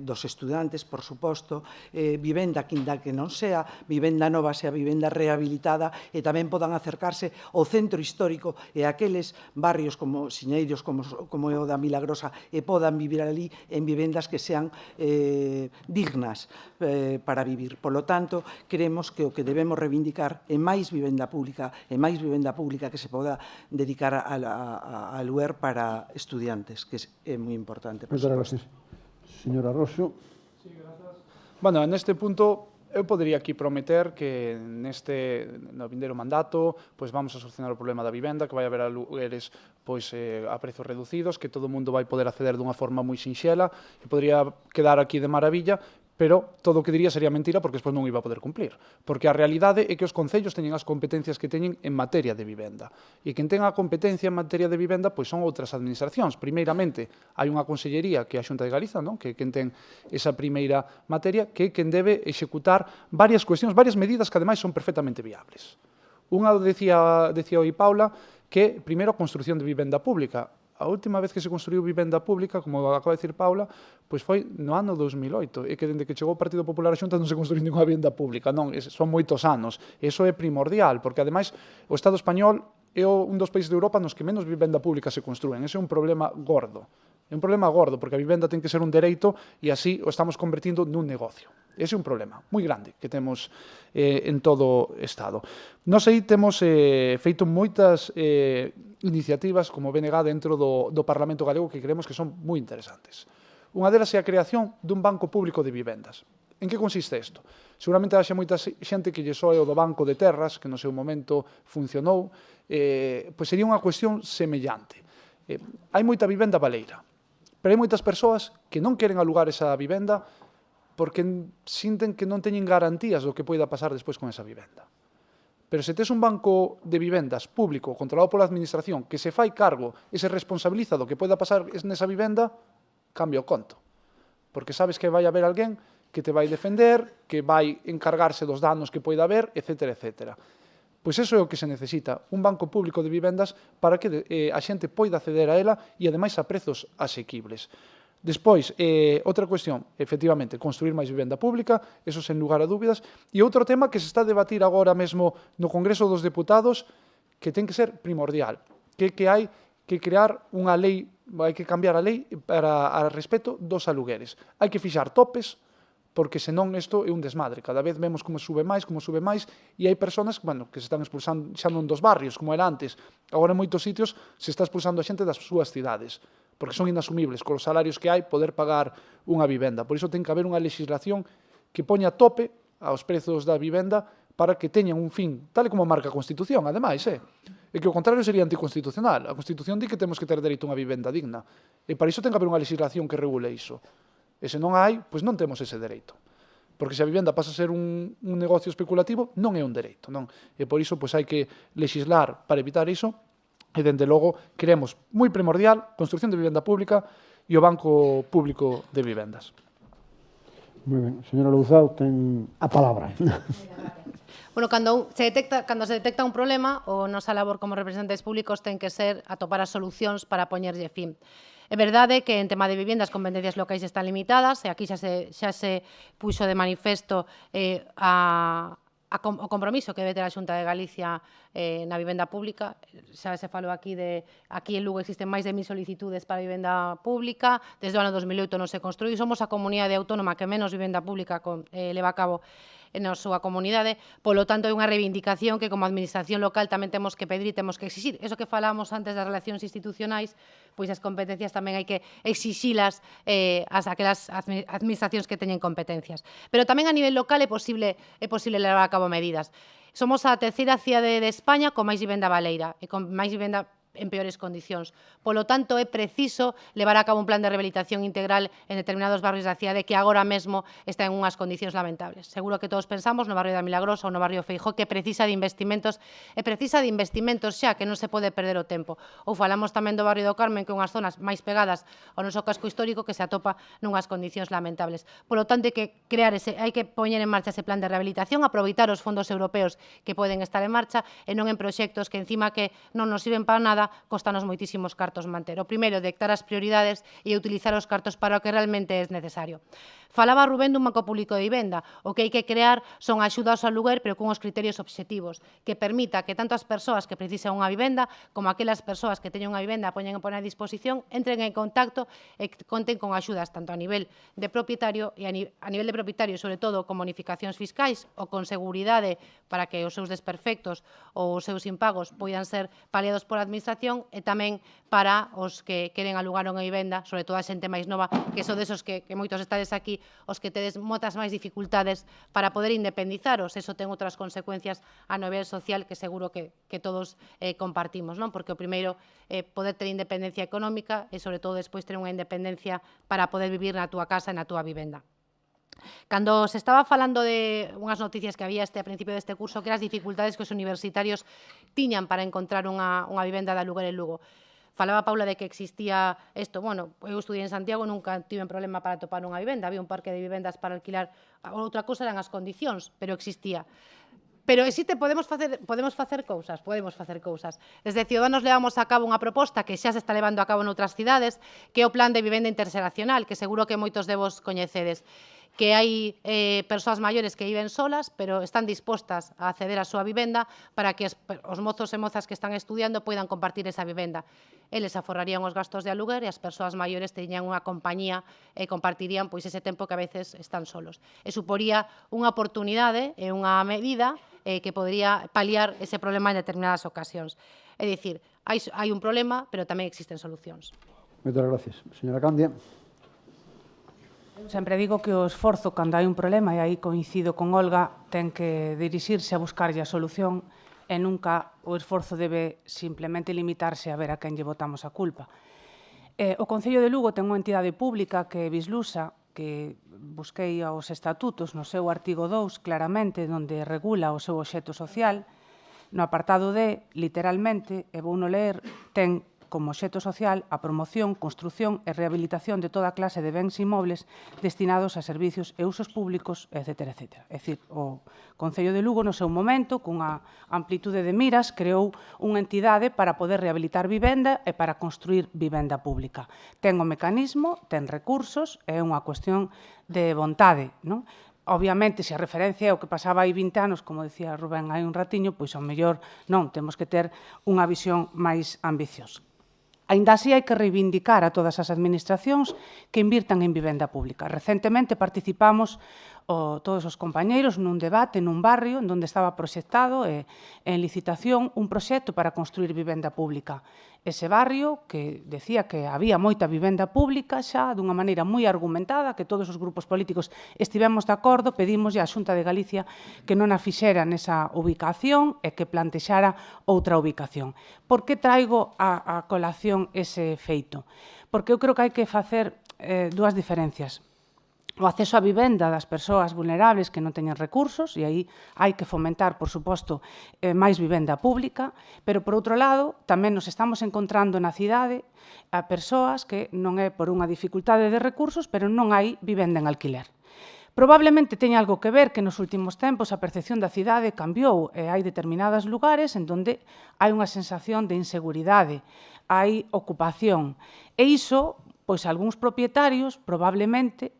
dos estudantes, por suposto, vivenda que non sea vivenda nova, sea vivenda rehabilitada, e tamén podan acercarse ao centro histórico e aqueles barrios como Siñeiros, como é o da Milagrosa, e podan vivir ali en vivendas que sean dignas para vivir. Polo tanto, creemos que o que debemos reivindicar é máis vivenda pública, que se poda dedicar a aluer para estudiantes, que é moi importante. Moitas gracias. Señora Roxo. Bueno, neste punto, eu podería aquí prometer que no vindeiro mandato vamos a solucionar o problema da vivenda, que vai haber alugueres a prezos reducidos, que todo o mundo vai poder acceder dunha forma moi sinxela, e podría quedar aquí de maravilla, pero todo o que diría sería mentira porque despois non iba a poder cumplir. Porque a realidade é que os concellos teñen as competencias que teñen en materia de vivenda. E quen ten a competencia en materia de vivenda son outras administracións. Primeiramente, hai unha consellería que é a Xunta de Galiza, que é quen ten esa primeira materia, que é quen debe executar varias cuestións, varias medidas que ademais son perfectamente viables. Unha decía hoy Paula, que primeiro a construción de vivenda pública. A última vez que se construiu vivenda pública, como acaba de decir Paula, pois foi no ano 2008, e que dende que chegou o Partido Popular a Xunta non se construiu ninguna vivenda pública, non, son moitos anos. Iso é primordial, porque ademais o Estado español é un dos países de Europa nos que menos vivenda pública se construen. Ese é un problema gordo. É un problema gordo, porque a vivenda ten que ser un dereito e así o estamos convertindo nun negocio. Ese é un problema moi grande que temos en todo o Estado. Nós aí temos feito moitas iniciativas como BNG dentro do Parlamento Galego que creemos que son moi interesantes. Unha delas é a creación dun banco público de vivendas. En que consiste isto? Seguramente haxa moita xente que lle soe o do Banco de Terras, que no seu momento funcionou, pois sería unha cuestión semellante. Hai moita vivenda baleira, pero hai moitas persoas que non queren alugar esa vivenda porque sinten que non teñen garantías do que poida pasar despois con esa vivenda. Pero se tes un banco de vivendas público controlado pola administración que se fai cargo e se responsabiliza do que poida pasar nesa vivenda, cambia o conto. Porque sabes que vai haber alguén que te vai defender, que vai encargarse dos danos que poida haber, etc. etc. Pois iso é o que se necesita, un banco público de vivendas para que a xente poida acceder a ela e, ademais, a prezos asequibles. Despois, outra cuestión, efectivamente, construir máis vivenda pública, eso sen lugar a dúbidas, e outro tema que se está a debatir agora mesmo no Congreso dos Deputados, que ten que ser primordial, que hai que crear unha lei, hai que cambiar a lei para a respecto dos alugueres. Hai que fixar topes, porque senón isto é un desmadre. Cada vez vemos como sube máis, e hai persoas que se están expulsando xa non dos barrios, como era antes. Agora en moitos sitios se está expulsando a xente das súas cidades, porque son inasumibles con os salarios que hai poder pagar unha vivenda. Por iso ten que haber unha legislación que poña tope aos prezos da vivenda para que teñan un fin, tal como marca a Constitución, ademais, e que o contrario sería anticonstitucional. A Constitución di que temos que ter dereito a unha vivenda digna, e para iso ten que haber unha legislación que regule iso. E se non hai, pois non temos ese dereito. Porque se a vivenda pasa a ser un negocio especulativo, non é un dereito, non? E por iso pois hai que legislar para evitar iso, e, dende logo, queremos moi primordial construcción de vivenda pública e o Banco Público de Vivendas. Moi ben. Señora Louzao, ten a palabra. Bueno, cando se detecta un problema, o nosa labor como representantes públicos ten que ser atopar as solucións para poñerlle fin. É verdade que en tema de viviendas competencias locais están limitadas, e aquí xa se puxo de manifesto o compromiso que debe ter a Xunta de Galicia na vivenda pública. Xa se falou aquí aquí en Lugo existen máis de 1000 solicitudes para a vivenda pública, desde o ano 2008 non se construíu, somos a comunidade autónoma que menos vivenda pública leva a cabo na súa comunidade, polo tanto é unha reivindicación que como administración local tamén temos que pedir e temos que exixir. Eso que falábamos antes das relacións institucionais, pois as competencias tamén hai que exixilas aquelas administracións que teñen competencias. Pero tamén a nivel local é posible levar a cabo medidas. Somos a terceira cidade de España con máis vivenda baleira e con máis vivenda en peores condicións. Polo tanto, é preciso levar a cabo un plan de rehabilitación integral en determinados barrios da cidade que agora mesmo está en unhas condicións lamentables. Seguro que todos pensamos no barrio da Milagrosa ou no barrio Feijóo que precisa de investimentos xa, que non se pode perder o tempo. Ou falamos tamén do barrio do Carmen, que é unhas zonas máis pegadas ao noso casco histórico que se atopa nunhas condicións lamentables. Polo tanto, hai que poñer en marcha ese plan de rehabilitación, aproveitar os fondos europeos que poden estar en marcha e non en proxectos que encima que non nos sirven para nada, costanos moitísimos cartos manter. O primeiro, detectar as prioridades e utilizar os cartos para o que realmente é necesario. Falaba Rubén dun banco público de vivenda. O que hai que crear son axudas ao aluguer, pero con os criterios obxectivos, que permita que tanto as persoas que precisan unha vivenda como aquelas persoas que teñen unha vivenda poñen a poner a disposición, entren en contacto e conten con axudas tanto a nivel de propietario e a nivel de propietario, sobre todo con bonificacións fiscais ou con seguridade para que os seus desperfectos ou os seus impagos poidan ser paliados pola administración, e tamén para os que queren alugar unha vivenda, sobre todo a xente máis nova, que son desos que moitos estades aquí, os que tedes moitas máis dificultades para poder independizaros. Eso ten outras consecuencias a nivel social que seguro que todos compartimos, non? Porque o primeiro é poder ter independencia económica e, sobre todo, despois ter unha independencia para poder vivir na túa casa e na túa vivenda. Cando se estaba falando de unhas noticias que había a principio deste curso, que eran as dificultades que os universitarios tiñan para encontrar unha vivenda de aluguer en Lugo. Falaba Paula de que existía isto. Bueno, eu estudiei en Santiago e nunca tive problema para topar unha vivenda. Había un parque de vivendas para alquilar. Outra cousa eran as condicións, pero existía. Pero podemos facer cousas. Desde Ciudadanos levamos a cabo unha proposta que xa se está levando a cabo noutras cidades, que é o Plan de Vivenda Interxeracional, que seguro que moitos de vos coñecedes, que hai persoas maiores que viven solas, pero están dispostas a acceder á súa vivenda para que os mozos e mozas que están estudiando poidan compartir esa vivenda. Eles aforrarían os gastos de aluguer e as persoas maiores teñan unha compañía e compartirían ese tempo que a veces están solos. E suporía unha oportunidade e unha medida que podría paliar ese problema en determinadas ocasións. É dicir, hai un problema, pero tamén existen solucións. Moitas gracias. Señora Candia. Eu sempre digo que o esforzo, cando hai un problema, e aí coincido con Olga, ten que dirixirse a buscarlle a solución e nunca o esforzo debe simplemente limitarse a ver a quen lle botamos a culpa. O Concello de Lugo ten unha entidade pública que é Bislusa, que busquei aos estatutos no seu artigo 2 claramente, onde regula o seu obxecto social. No apartado D, literalmente, e vou no ler, ten como obxecto social a promoción, construción e rehabilitación de toda clase de bens inmobles destinados a servicios e usos públicos, etc. É dicir, o Concello de Lugo, no seu momento, cunha amplitude de miras, creou unha entidade para poder rehabilitar vivenda e para construir vivenda pública. Ten o mecanismo, ten recursos, é unha cuestión de vontade, non? Obviamente, se a referencia é o que pasaba hai 20 anos, como decía Rubén hai un ratiño, pois ao mellor non, temos que ter unha visión máis ambiciosa. Aínda así, hai que reivindicar a todas as administracións que invirtan en vivenda pública. Recentemente participamos todos os compañeiros nun debate nun barrio onde estaba proxectado en licitación un proxecto para construir vivenda pública. Ese barrio que decía que había moita vivenda pública xa dunha maneira moi argumentada, que todos os grupos políticos estivemos de acordo, pedimoslle á Xunta de Galicia que non a fixera nesa ubicación e que plantexara outra ubicación. Por que traigo a colación ese feito? Porque eu creo que hai que facer dúas diferencias. O acceso á vivenda das persoas vulnerables que non teñen recursos, e aí hai que fomentar, por suposto, máis vivenda pública, pero, por outro lado, tamén nos estamos encontrando na cidade a persoas que non é por unha dificultade de recursos, pero non hai vivenda en alquiler. Probablemente teña algo que ver que nos últimos tempos a percepción da cidade cambiou e hai determinados lugares en donde hai unha sensación de inseguridade, hai ocupación, e iso, pois algúns propietarios, probablemente,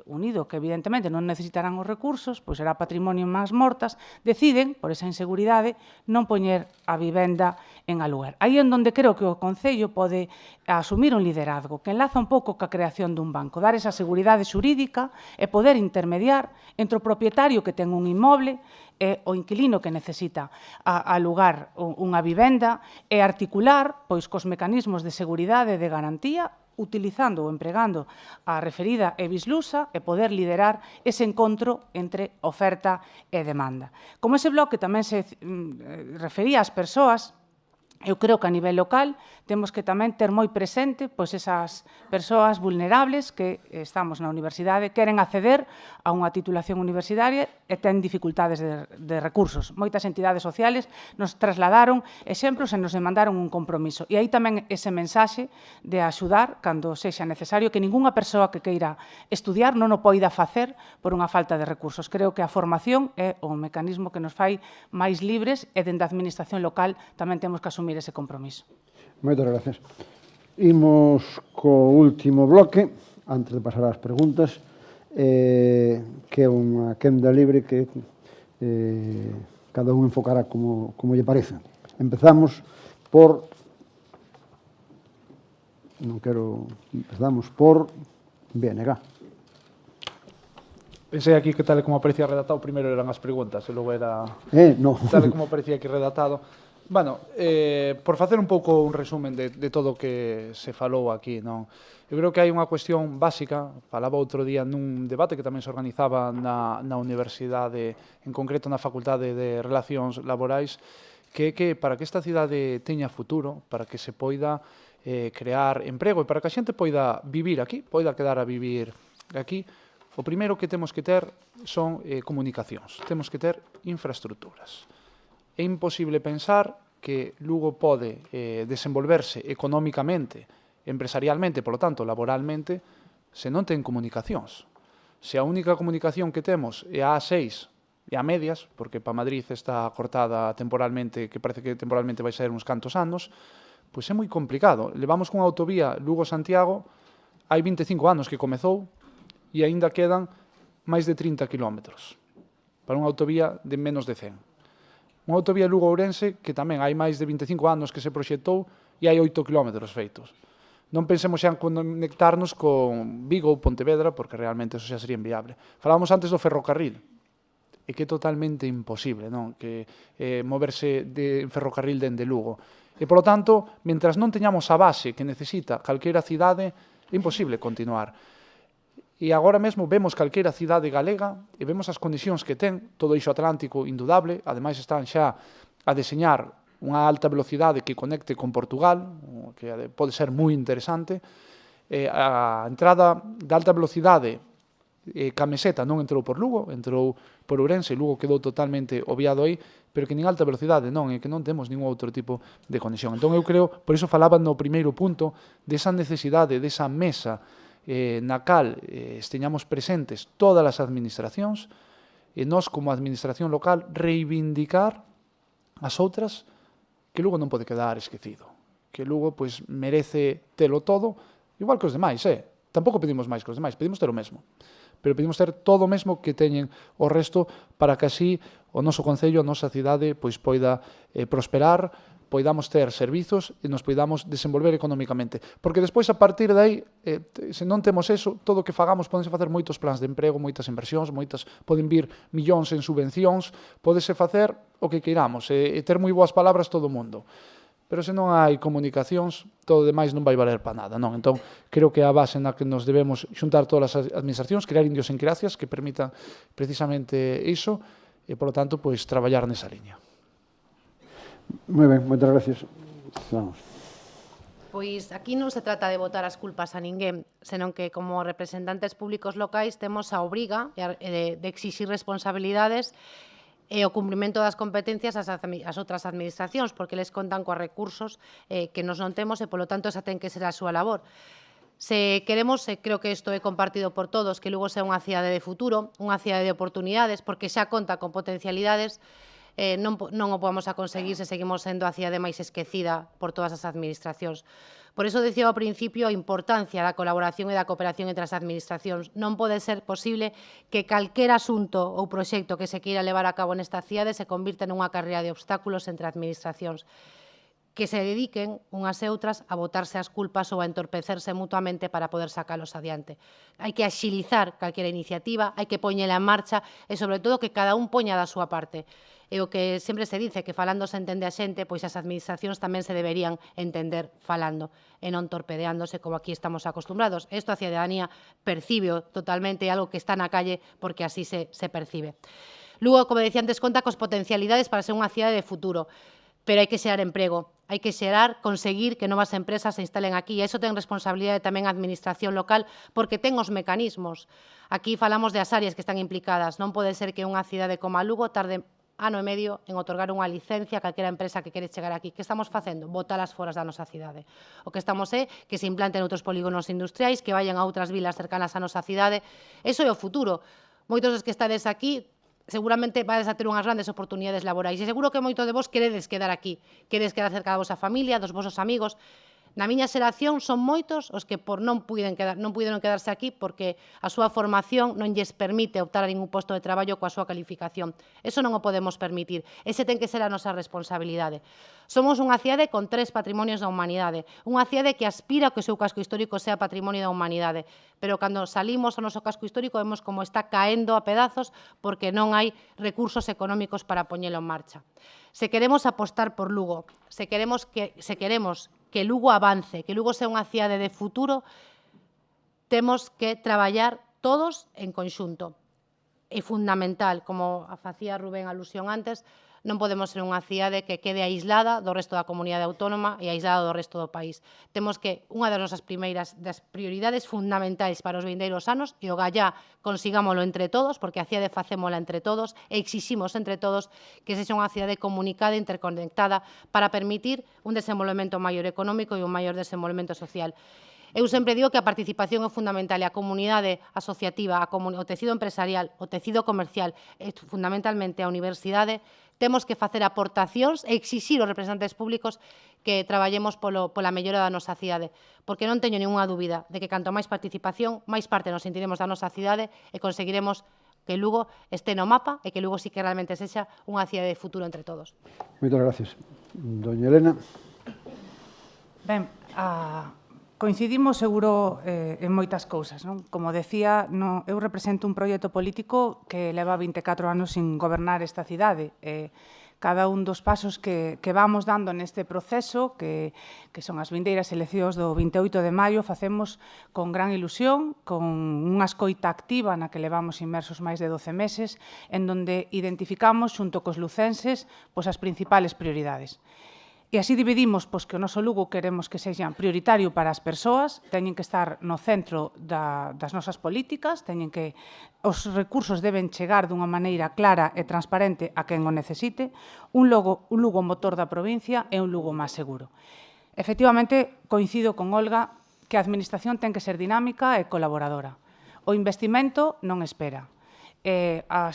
unido que evidentemente non necesitarán os recursos, pois será patrimonio en mans mortas, deciden, por esa inseguridade, non poñer a vivenda en aluguer. Aí é onde creo que o Concello pode asumir un liderazgo que enlaza un pouco ca creación dun banco, dar esa seguridade xurídica e poder intermediar entre o propietario que ten un inmoble e o inquilino que necesita alugar unha vivenda e articular pois cos mecanismos de seguridade e de garantía utilizando ou empregando a referida e Bislusa e poder liderar ese encontro entre oferta e demanda. Como ese bloque tamén se refería ás persoas, eu creo que a nivel local temos que tamén ter moi presente pois esas persoas vulnerables que estamos na universidade, queren acceder a unha titulación universitaria e ten dificultades de recursos. Moitas entidades sociales nos trasladaron exemplos e nos demandaron un compromiso. E aí tamén ese mensaxe de axudar cando sexa necesario que ningunha persoa que queira estudiar non o poida facer por unha falta de recursos. Creo que a formación é o mecanismo que nos fai máis libres e dende a administración local tamén temos que asumir ese compromiso. Moitas gracias. Imos co último bloque, antes de pasar ás preguntas, que é unha quenda libre que cada un enfocará como lle parece. Empezamos por... Empezamos por BNG. Pensei aquí que tal e como aparecía redactado, primeiro eran as preguntas, e logo era... No. Tal e como aparecía aquí redactado. Bueno, por facer un pouco un resumen de todo o que se falou aquí, non? Eu creo que hai unha cuestión básica, falaba outro día nun debate que tamén se organizaba na universidade, en concreto na Facultade de Relacións Laborais, que é que para que esta cidade teña futuro, para que se poida crear emprego e para que a xente poida vivir aquí, poida quedar a vivir aquí, o primeiro que temos que ter son comunicacións, temos que ter infraestructuras. É imposible pensar que Lugo pode desenvolverse económicamente, empresarialmente, polo tanto, laboralmente, se non ten comunicacións. Se a única comunicación que temos é a A6, e a medias, porque para Madrid está cortada temporalmente, que parece que temporalmente vai ser uns cantos anos, pois é moi complicado. Levamos cunha autovía Lugo-Santiago, hai 25 anos que comezou, e aínda quedan máis de 30 kilómetros para unha autovía de menos de 100. Unha autovía Lugo-Ourense que tamén hai máis de 25 anos que se proxectou e hai 8 kilómetros feitos. Non pensemos xa en conectarnos con Vigo ou Pontevedra, porque realmente eso xa sería inviable. Falábamos antes do ferrocarril, e que é totalmente imposible, non? Que moverse de ferrocarril dende Lugo. E, polo tanto, mentras non teñamos a base que necesita calquera cidade, é imposible continuar. E agora mesmo vemos calquera cidade galega e vemos as condicións que ten, todo iso Atlántico indudable, ademais están xa a deseñar unha alta velocidade que conecte con Portugal, que pode ser moi interesante. A entrada da alta velocidade Cameseta non entrou por Lugo, entrou por Ourense, Lugo quedou totalmente obviado aí, pero que nin alta velocidade non, é que non temos ningún outro tipo de conexión. Entón eu creo, por iso falaba no primeiro punto, desa necesidade, desa mesa na cal esteñamos presentes todas as administracións, e nós como administración local reivindicar as outras, que Lugo non pode quedar esquecido, que Lugo pois merece telo todo, igual que os demais, tampouco pedimos máis que os demais, pedimos ter o mesmo, pero pedimos ter todo o mesmo que teñen o resto para que así o noso concello, a nosa cidade, pois poida prosperar, poidamos ter servizos e nos poidamos desenvolver económicamente. Porque despois, a partir de aí, se non temos eso, todo o que fagamos, podense facer moitos plans de emprego, moitas inversións, poden vir millóns en subvencións, podese facer o que queiramos, e ter moi boas palabras todo o mundo. Pero se non hai comunicacións, todo o demais non vai valer para nada, non? Entón, creo que é a base na que nos debemos xuntar todas as administracións, crear idiosincrasias que permitan precisamente iso, e, polo tanto, pois, traballar nesa liña. Moi ben, moitas gracias. Vamos. Pois aquí non se trata de botar as culpas a ninguén, senón que como representantes públicos locais temos a obriga de exixir responsabilidades e o cumprimento das competencias ás outras administracións, porque eles contan coa recursos que nos non temos e, polo tanto, esa ten que ser a súa labor. Se queremos, creo que isto é compartido por todos, que Lugo sea unha cidade de futuro, unha cidade de oportunidades, porque xa conta con potencialidades, non o podemos a conseguir se seguimos sendo a cidade máis esquecida por todas as administracións. Por iso dicía ao principio a importancia da colaboración e da cooperación entre as administracións. Non pode ser posible que calquer asunto ou proxecto que se queira levar a cabo nesta cidade se convirta nunha carreira de obstáculos entre administracións, que se dediquen unhas e outras a botarse as culpas ou a entorpecerse mutuamente para poder sacalos adiante. Hai que axilizar calquera iniciativa, hai que poñela en marcha e, sobre todo, que cada un poña da súa parte. E o que sempre se dice, que falando se entende a xente, pois as administracións tamén se deberían entender falando e non torpedeándose como aquí estamos acostumbrados. Isto a cidadanía percibe totalmente, algo que está na calle porque así se percibe. Lugo, como decía antes, conta cos potencialidades para ser unha cidade de futuro, pero hai que xerar emprego, hai que xerar, conseguir que novas empresas se instalen aquí, e iso ten responsabilidade tamén a administración local, porque ten os mecanismos. Aquí falamos de as áreas que están implicadas, non pode ser que unha cidade como a Lugo tarde ano e medio en otorgar unha licencia a calquera empresa que quere chegar aquí. Que estamos facendo? Botalas foras da nosa cidade. O que estamos é que se implanten outros polígonos industriais, que vayan a outras vilas cercanas á nosa cidade. Iso é o futuro. Moitos dos que estades aquí seguramente vais a ter unhas grandes oportunidades laborais. E seguro que moito de vos queredes quedar aquí, queredes quedar cerca da vosa familia, dos vosos amigos. Na miña xeración son moitos os que non puideron quedarse aquí porque a súa formación non lles permite optar a ningún posto de traballo coa súa calificación. Eso non o podemos permitir. Ese ten que ser a nosa responsabilidade. Somos unha cidade con 3 patrimonios da humanidade, unha cidade que aspira a que o seu casco histórico sea patrimonio da humanidade, pero cando salimos ao noso casco histórico vemos como está caendo a pedazos porque non hai recursos económicos para poñelo en marcha. Se queremos apostar por Lugo, se queremos que Lugo avance, que Lugo sea unha cidade de futuro, temos que traballar todos en conxunto. É fundamental, como facía Rubén alusión antes, non podemos ser unha cidade que quede aislada do resto da comunidade autónoma e aislada do resto do país. Temos que, unha das nosas primeiras das prioridades fundamentais para os vindeiros anos, e o gallá consigámolo entre todos, porque a cidade facémola entre todos, e exiximos entre todos que sexa unha cidade comunicada e interconectada para permitir un desenvolvemento maior económico e un maior desenvolvemento social. Eu sempre digo que a participación é fundamental e a comunidade asociativa, o tecido empresarial, o tecido comercial e fundamentalmente a universidade temos que facer aportacións e exixir aos representantes públicos que traballemos pola mellora da nosa cidade, porque non teño ninguna dúbida de que canto máis participación, máis parte nos sentiremos da nosa cidade e conseguiremos que Lugo este no mapa e que Lugo sí que realmente sexa unha cidade de futuro entre todos. Moitas gracias. Doña Elena. Ben, coincidimos seguro en moitas cousas, non? Como decía, eu represento un proxecto político que leva 24 anos sin gobernar esta cidade. Cada un dos pasos que vamos dando neste proceso, que son as vindeiras eleccións do 28 de maio, facemos con gran ilusión, con unha escoita activa na que levamos inmersos máis de 12 meses, en donde identificamos, xunto cos lucenses, as principales prioridades. E así dividimos que o noso Lugo queremos que sexa prioritario para as persoas, teñen que estar no centro das nosas políticas, os recursos deben chegar dunha maneira clara e transparente a quen o necesite, un Lugo motor da provincia e un Lugo máis seguro. Efectivamente, coincido con Olga que a administración ten que ser dinámica e colaboradora. O investimento non espera. A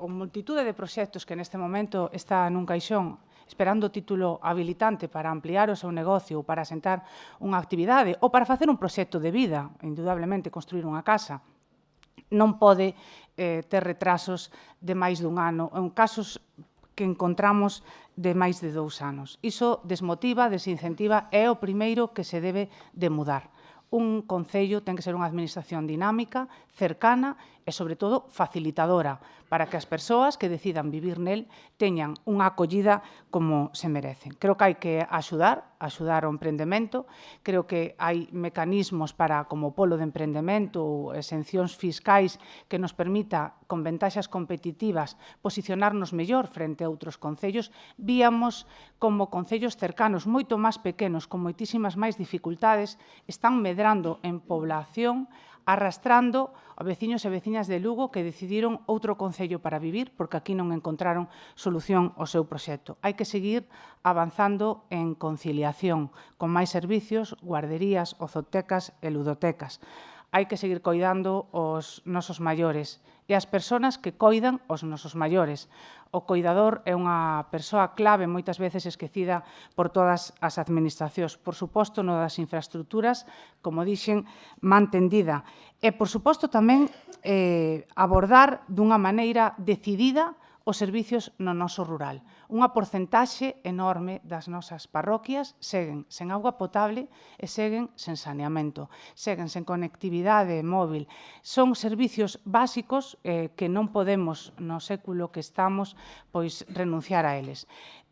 multitude de proxectos que neste momento está nun caixón esperando o título habilitante para ampliar o seu negocio ou para asentar unha actividade ou para facer un proxecto de vida, indudablemente construir unha casa, non pode ter retrasos de máis dun ano, en casos que encontramos de máis de 2 anos. Iso desmotiva, desincentiva e é o primeiro que se debe de mudar. Un concello ten que ser unha administración dinámica, cercana e, sobre todo, facilitadora para que as persoas que decidan vivir nel teñan unha acollida como se merecen. Creo que hai que axudar ao emprendemento, creo que hai mecanismos para, como polo de emprendemento ou exencións fiscais que nos permita, con ventaxas competitivas, posicionarnos mellor frente a outros concellos. Víamos como concellos cercanos, moito máis pequenos, con moitísimas máis dificultades, están medrando en población, arrastrando a veciños e veciñas de Lugo que decidiron outro concello para vivir porque aquí non encontraron solución ao seu proxecto. Hai que seguir avanzando en conciliación, con máis servicios, guarderías, ozotecas e ludotecas. Hai que seguir coidando os nosos maiores e as persoas que coidan os nosos maiores. O coidador é unha persoa clave, moitas veces esquecida por todas as administracións. Por suposto, no das infraestructuras, como dixen, man tendida. E, por suposto, tamén abordar dunha maneira decidida os servicios no noso rural. Unha porcentaxe enorme das nosas parroquias seguen sen auga potable e seguen sen saneamento, seguen sen conectividade móvil. Son servicios básicos que non podemos, no século que estamos, renunciar a eles.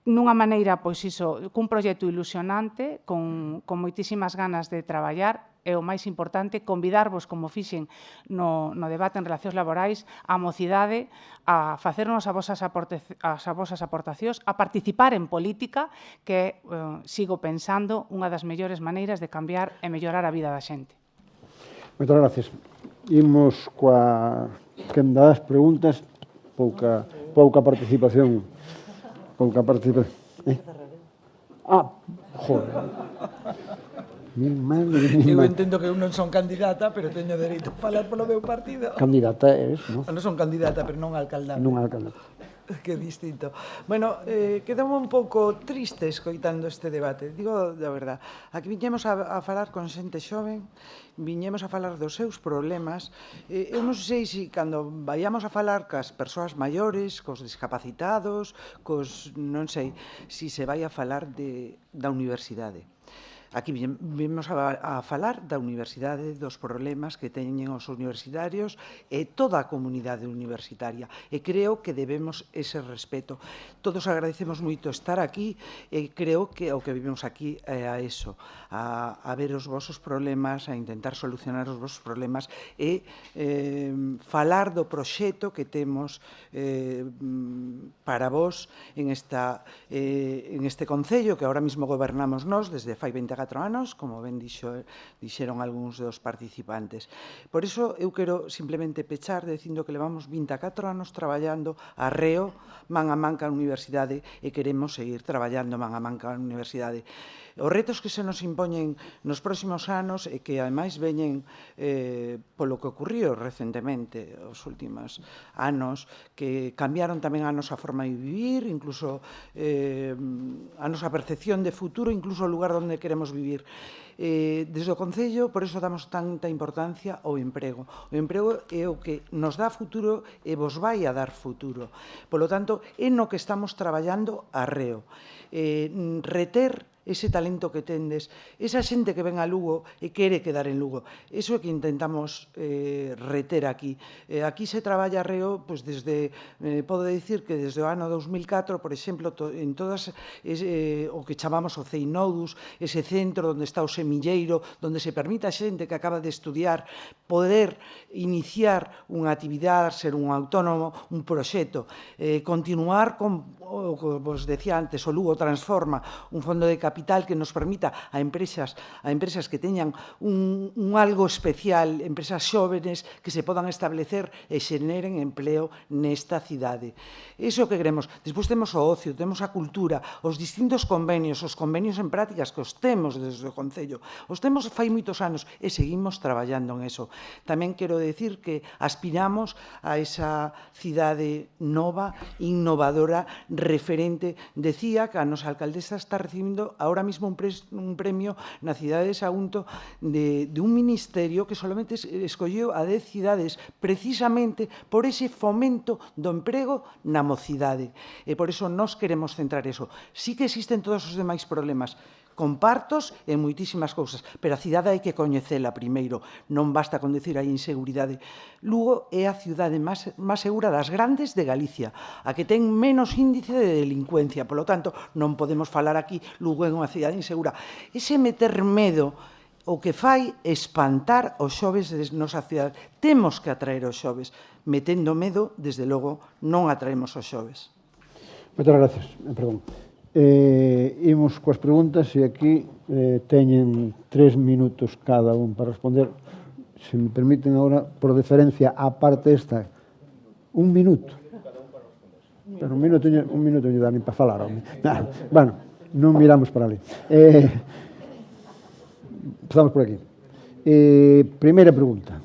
Nunha maneira, cun proxecto ilusionante, con moitísimas ganas de traballar, e o máis importante, convidarvos, como fixen no debate en relacións laborais, a mocidade a facernos as vosas aportacións, a participar en política, que sigo pensando unha das mellores maneiras de cambiar e mellorar a vida da xente. Moitas gracias. Imos coa quenda das preguntas, pouca participación. Pouca participación. Joder. Eu entendo que eu non son candidata, pero teño dereito a falar polo meu partido. Candidata eres, non? Non son candidata, pero non alcaldable. Non alcaldable. Que distinto. Bueno, quedamos un pouco triste escoitando este debate, digo da verdad. Aquí viñemos a falar con xente xoven, viñemos a falar dos seus problemas. Eu non sei se cando vayamos a falar cas persoas maiores, cos discapacitados, non sei, se se vai a falar da universidade. Aquí vimos a falar da universidade, dos problemas que teñen os universitarios e toda a comunidade universitaria. E creo que debemos ese respeto. Todos agradecemos moito estar aquí e creo que o que vivimos aquí é a eso, a ver os vosos problemas, a intentar solucionar os vosos problemas e falar do proxecto que temos para vos en este concello que ahora mismo gobernamos nós desde fai 24 anos, como ben dixeron algúns dos participantes. Por iso, eu quero simplemente pechar dicindo que levamos 24 anos traballando arreo, man a man ca universidade, e queremos seguir traballando man a man ca universidade. Os retos que se nos impoñen nos próximos anos e que, ademais, veñen polo que ocurriu recentemente, os últimos anos, que cambiaron tamén a nosa forma de vivir, incluso a nosa percepción de futuro, incluso o lugar onde queremos vivir. Desde o Concello, por iso damos tanta importancia ao emprego. O emprego é o que nos dá futuro e vos vai a dar futuro. Polo tanto, é no que estamos traballando arreo. Reter ese talento que tendes, esa xente que ven a Lugo e quere quedar en Lugo. Iso é que intentamos reter aquí. Aquí se traballa arreo, pois desde, podo dicir que desde o ano 2004, por exemplo, en todas o que chamamos o CEINODUS, ese centro onde está o semilleiro, onde se permite a xente que acaba de estudiar poder iniciar unha actividade, ser un autónomo, un proxecto, continuar con, o que vos decía antes, o Lugo Transforma, un fondo de capital que nos permita a empresas que teñan un algo especial, empresas xóvenes que se podan establecer e xeneren empleo nesta cidade. Iso que queremos. Despois temos o ocio, temos a cultura, os distintos convenios, os convenios en prácticas que os temos desde o Concello. Os temos fai moitos anos e seguimos traballando en eso. Tamén quero decir que aspiramos a esa cidade nova, innovadora, referente. Decía que a nosa alcaldesa está recibindo ahora mismo un premio na cidade de Sagunto de un ministerio que solamente escolleu a 10 cidades precisamente por ese fomento do emprego na mocidade. E por iso nós queremos centrar eso. Sí que existen todos os demais problemas, compartos en moitísimas cousas, pero a cidade hai que coñecela primeiro, non basta con decir hai inseguridade. Lugo é a cidade máis segura das grandes de Galicia, a que ten menos índice de delincuencia, polo tanto, non podemos falar aquí Lugo é unha cidade insegura. Ese meter medo o que fai espantar os xoves de nosa cidade. Temos que atraer os xoves. Metendo medo, desde logo, non atraemos os xoves. Moitas gracias. Perdón. Imos coas preguntas e aquí teñen 3 minutos cada un para responder. Se me permiten agora, por deferencia, a parte esta, 1 minuto. Pero un minuto lle dá nin para falar. Bueno, non miramos para ali. Empezamos por aquí. Primeira pregunta.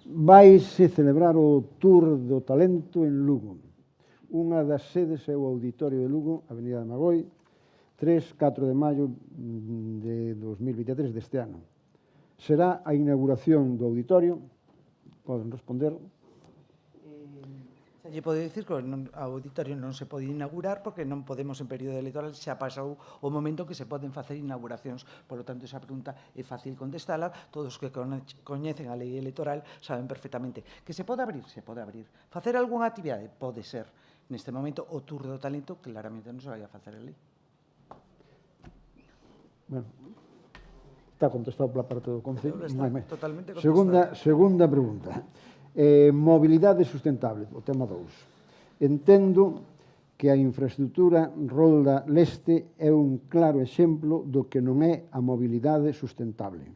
Vaise celebrar o Tour do Talento en Lugo. Unha das sedes é o Auditorio de Lugo, Avenida de Magoi, 3-4 de maio de 2023 deste ano. Será a inauguración do auditorio? Poden responder. Lle podo dicir que o auditorio non se pode inaugurar porque non podemos en período electoral, xa pasou o momento que se poden facer inauguracións. Por lo tanto, esa pregunta é fácil contestala. Todos os que coñecen a lei electoral saben perfectamente que se pode abrir, se pode abrir. Facer algunha actividade? Pode ser. Neste momento, o Tour do Talento claramente non se vai a facer ali. Bueno, está contestado pola parte do Concello. Está totalmente contestado. Segunda pregunta. Mobilidade sustentable, o tema 2. Entendo que a infraestructura Rolda Leste é un claro exemplo do que non é a mobilidade sustentable,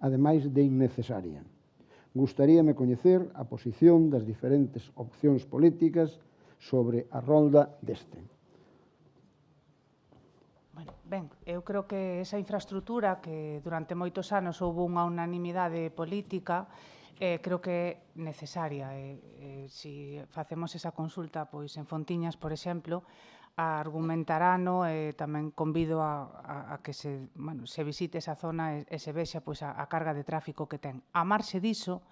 ademais de innecesaria. Gustaríame coñecer a posición das diferentes opcións políticas sobre a rolda deste. Ben, eu creo que esa infraestructura que durante moitos anos houve unha unanimidade política, creo que é necesaria. Se facemos esa consulta pois en Fontiñas, por exemplo, argumentarano, tamén convido a que se visite esa zona e se vexa pois a carga de tráfico que ten. A marxe diso,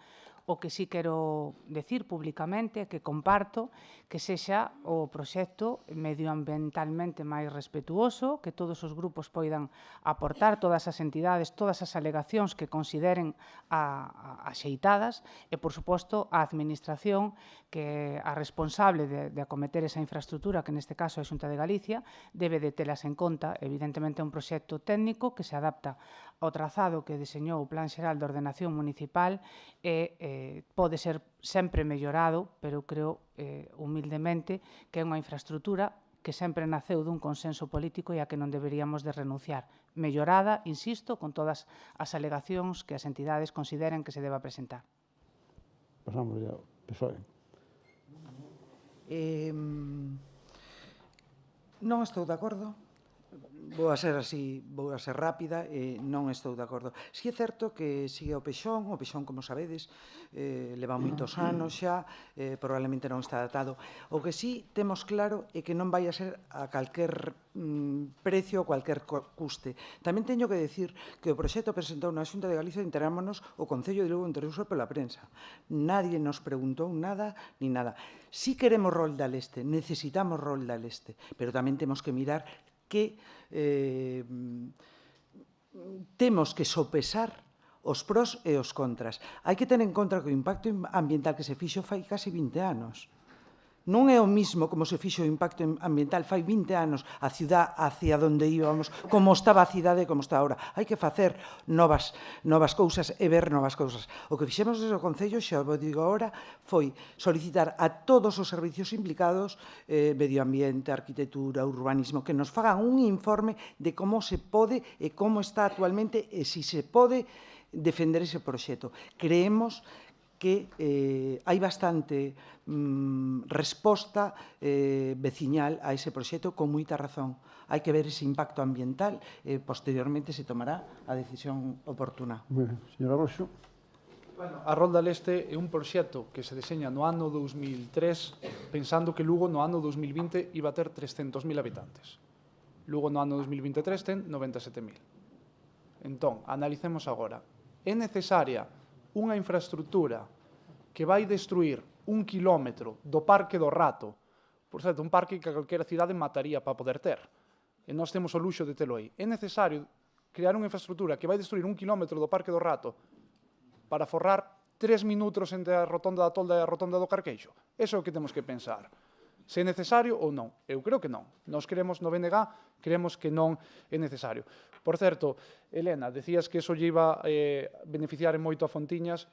o que sí quero decir públicamente é que comparto que sexa o proxecto medioambientalmente máis respetuoso, que todos os grupos poidan aportar, todas as entidades, todas as alegacións que consideren axeitadas e, por suposto, a Administración, que é a responsable de acometer esa infraestructura, que neste caso é a Xunta de Galicia, debe de telas en conta. Evidentemente, é un proxecto técnico que se adapta ao trazado que deseñou o Plan Xeral de Ordenación Municipal e pode ser sempre mellorado, pero creo humildemente que é unha infraestructura que sempre naceu dun consenso político e a que non deberíamos de renunciar. Mellorada, insisto, con todas as alegacións que as entidades consideren que se deba presentar. Pasamos ao PSOE. Non estou de acordo Vou a ser rápida e non estou de acordo. Si é certo que sigue o Pexón, como sabedes, leva moitos anos xa, probablemente non está datado. O que si temos claro é que non vai a ser a calquer precio ou calquer custe. Tamén teño que decir que o proxecto presentou na Xunta de Galicia e enterámonos o Concello de Lugo enterouse pola prensa. Nadie nos preguntou nada, ni nada. Si queremos Rolda Leste, necesitamos Rolda Leste, pero tamén temos que mirar que temos que sopesar os pros e os contras. Hai que ter en conta que o impacto ambiental que se fixo fai casi 20 anos. Non é o mismo como se fixo o impacto ambiental fai 20 anos a ciudad hacia onde íbamos, como estaba a cidade e como está agora. Hai que facer novas cousas e ver novas cousas. O que fixemos desde o Concello, xa vos digo agora, foi solicitar a todos os servicios implicados, medio ambiente, arquitectura, urbanismo, que nos fagan un informe de como se pode e como está actualmente e se se pode defender ese proxecto. Creemos que hai bastante resposta veciñal a ese proxecto con moita razón. Hai que ver ese impacto ambiental e posteriormente se tomará a decisión oportuna. Señora Roxo. Bueno, a Rolda Leste é un proxecto que se deseña no ano 2003 pensando que Lugo no ano 2020 iba a ter 300.000 habitantes. Lugo no ano 2023 ten 97.000. Entón, analicemos agora. É necesaria unha infraestructura que vai destruir 1 kilómetro do Parque do Rato, por certo, un parque que calquera cidade mataría para poder ter, e nós temos o luxo de telo aí. É necesario crear unha infraestructura que vai destruir 1 kilómetro do Parque do Rato para forrar 3 minutos entre a rotonda da Tolda e a rotonda do Carqueixo. Eso é o que temos que pensar. Se é necesario ou non. Eu creo que non. Nós queremos no BNG, creemos que non é necesario. Por certo, Elena, decías que eso lle iba a beneficiar en moito a Fontiñas.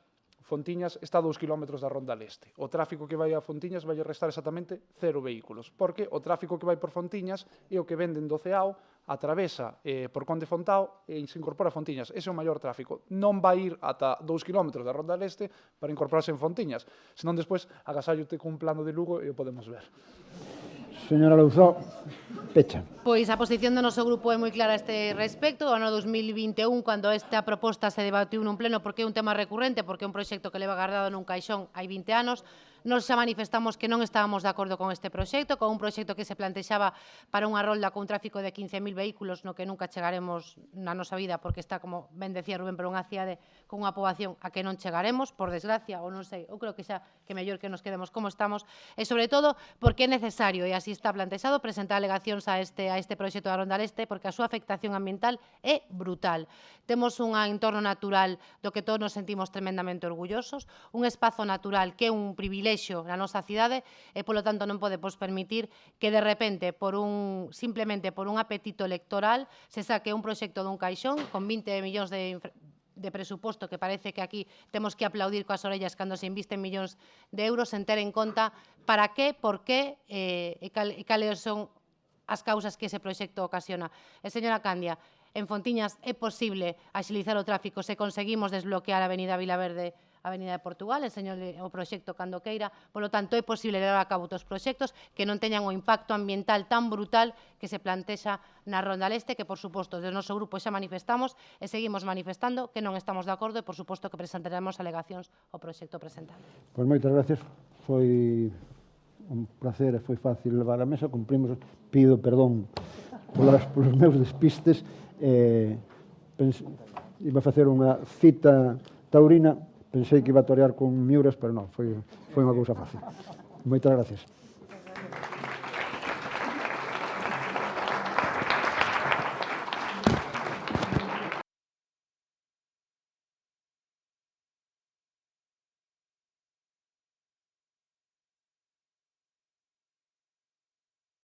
Fontiñas está a 2 kilómetros da Ronda Leste. O tráfico que vai a Fontiñas vai restar exactamente 0 vehículos, porque o tráfico que vai por Fontiñas é o que venden do Ceao, atravesa por Conde Fontao e se incorpora a Fontiñas. Ese é o maior tráfico. Non vai ir ata 2 kilómetros da Ronda Leste para incorporarse en Fontiñas, senón despois agasallote cun plano de Lugo e o podemos ver. Señora Louzao, pecha. Pois a posición do noso grupo é moi clara a este respecto. O ano 2021, cando esta proposta se debatiu nun pleno, porque é un tema recurrente, porque é un proxecto que leva guardado nun caixón hai 20 anos, nos xa manifestamos que non estábamos de acordo con este proxecto, con un proxecto que se plantexaba para unha rolda con tráfico de 15.000 vehículos, no que nunca chegaremos na nosa vida, porque está, como ben decía Rubén, por unha cidade con unha poboación a que non chegaremos, por desgracia, ou non sei, eu creo que xa que mellor que nos quedemos como estamos, e sobre todo porque é necesario, e así está plantexado, presentar alegacións a este proxecto da Ronda Leste, porque a súa afectación ambiental é brutal. Temos un entorno natural do que todos nos sentimos tremendamente orgullosos, un espazo natural que é un privilexio na nosa cidade e, polo tanto, non podemos permitir que, de repente, simplemente por un apetito electoral, se saque un proxecto dun caixón con 20 millóns de presuposto, que parece que aquí temos que aplaudir coas orellas cando se invisten millóns de euros, sen ter en conta para que, por qué e cales son as causas que ese proxecto ocasiona. E, señora Candia, en Fontiñas é posible axilizar o tráfico se conseguimos desbloquear a Avenida Vilaverde, a Avenida de Portugal, enseñole o proxecto cando queira, polo tanto é posible levar a cabo outros proxectos que non teñan o impacto ambiental tan brutal que se plantexa na Ronda Leste, que por suposto desde o noso grupo xa manifestamos e seguimos manifestando que non estamos de acordo e por suposto que presentaremos alegacións ao proxecto presentado. Pois moitas gracias, foi un placer e foi fácil levar a mesa, cumprimos, pido perdón polos meus despistes, iba a facer unha cita taurina, pensei que iba a torear con Miuras, pero non, foi unha cousa fácil. Moitas gracias.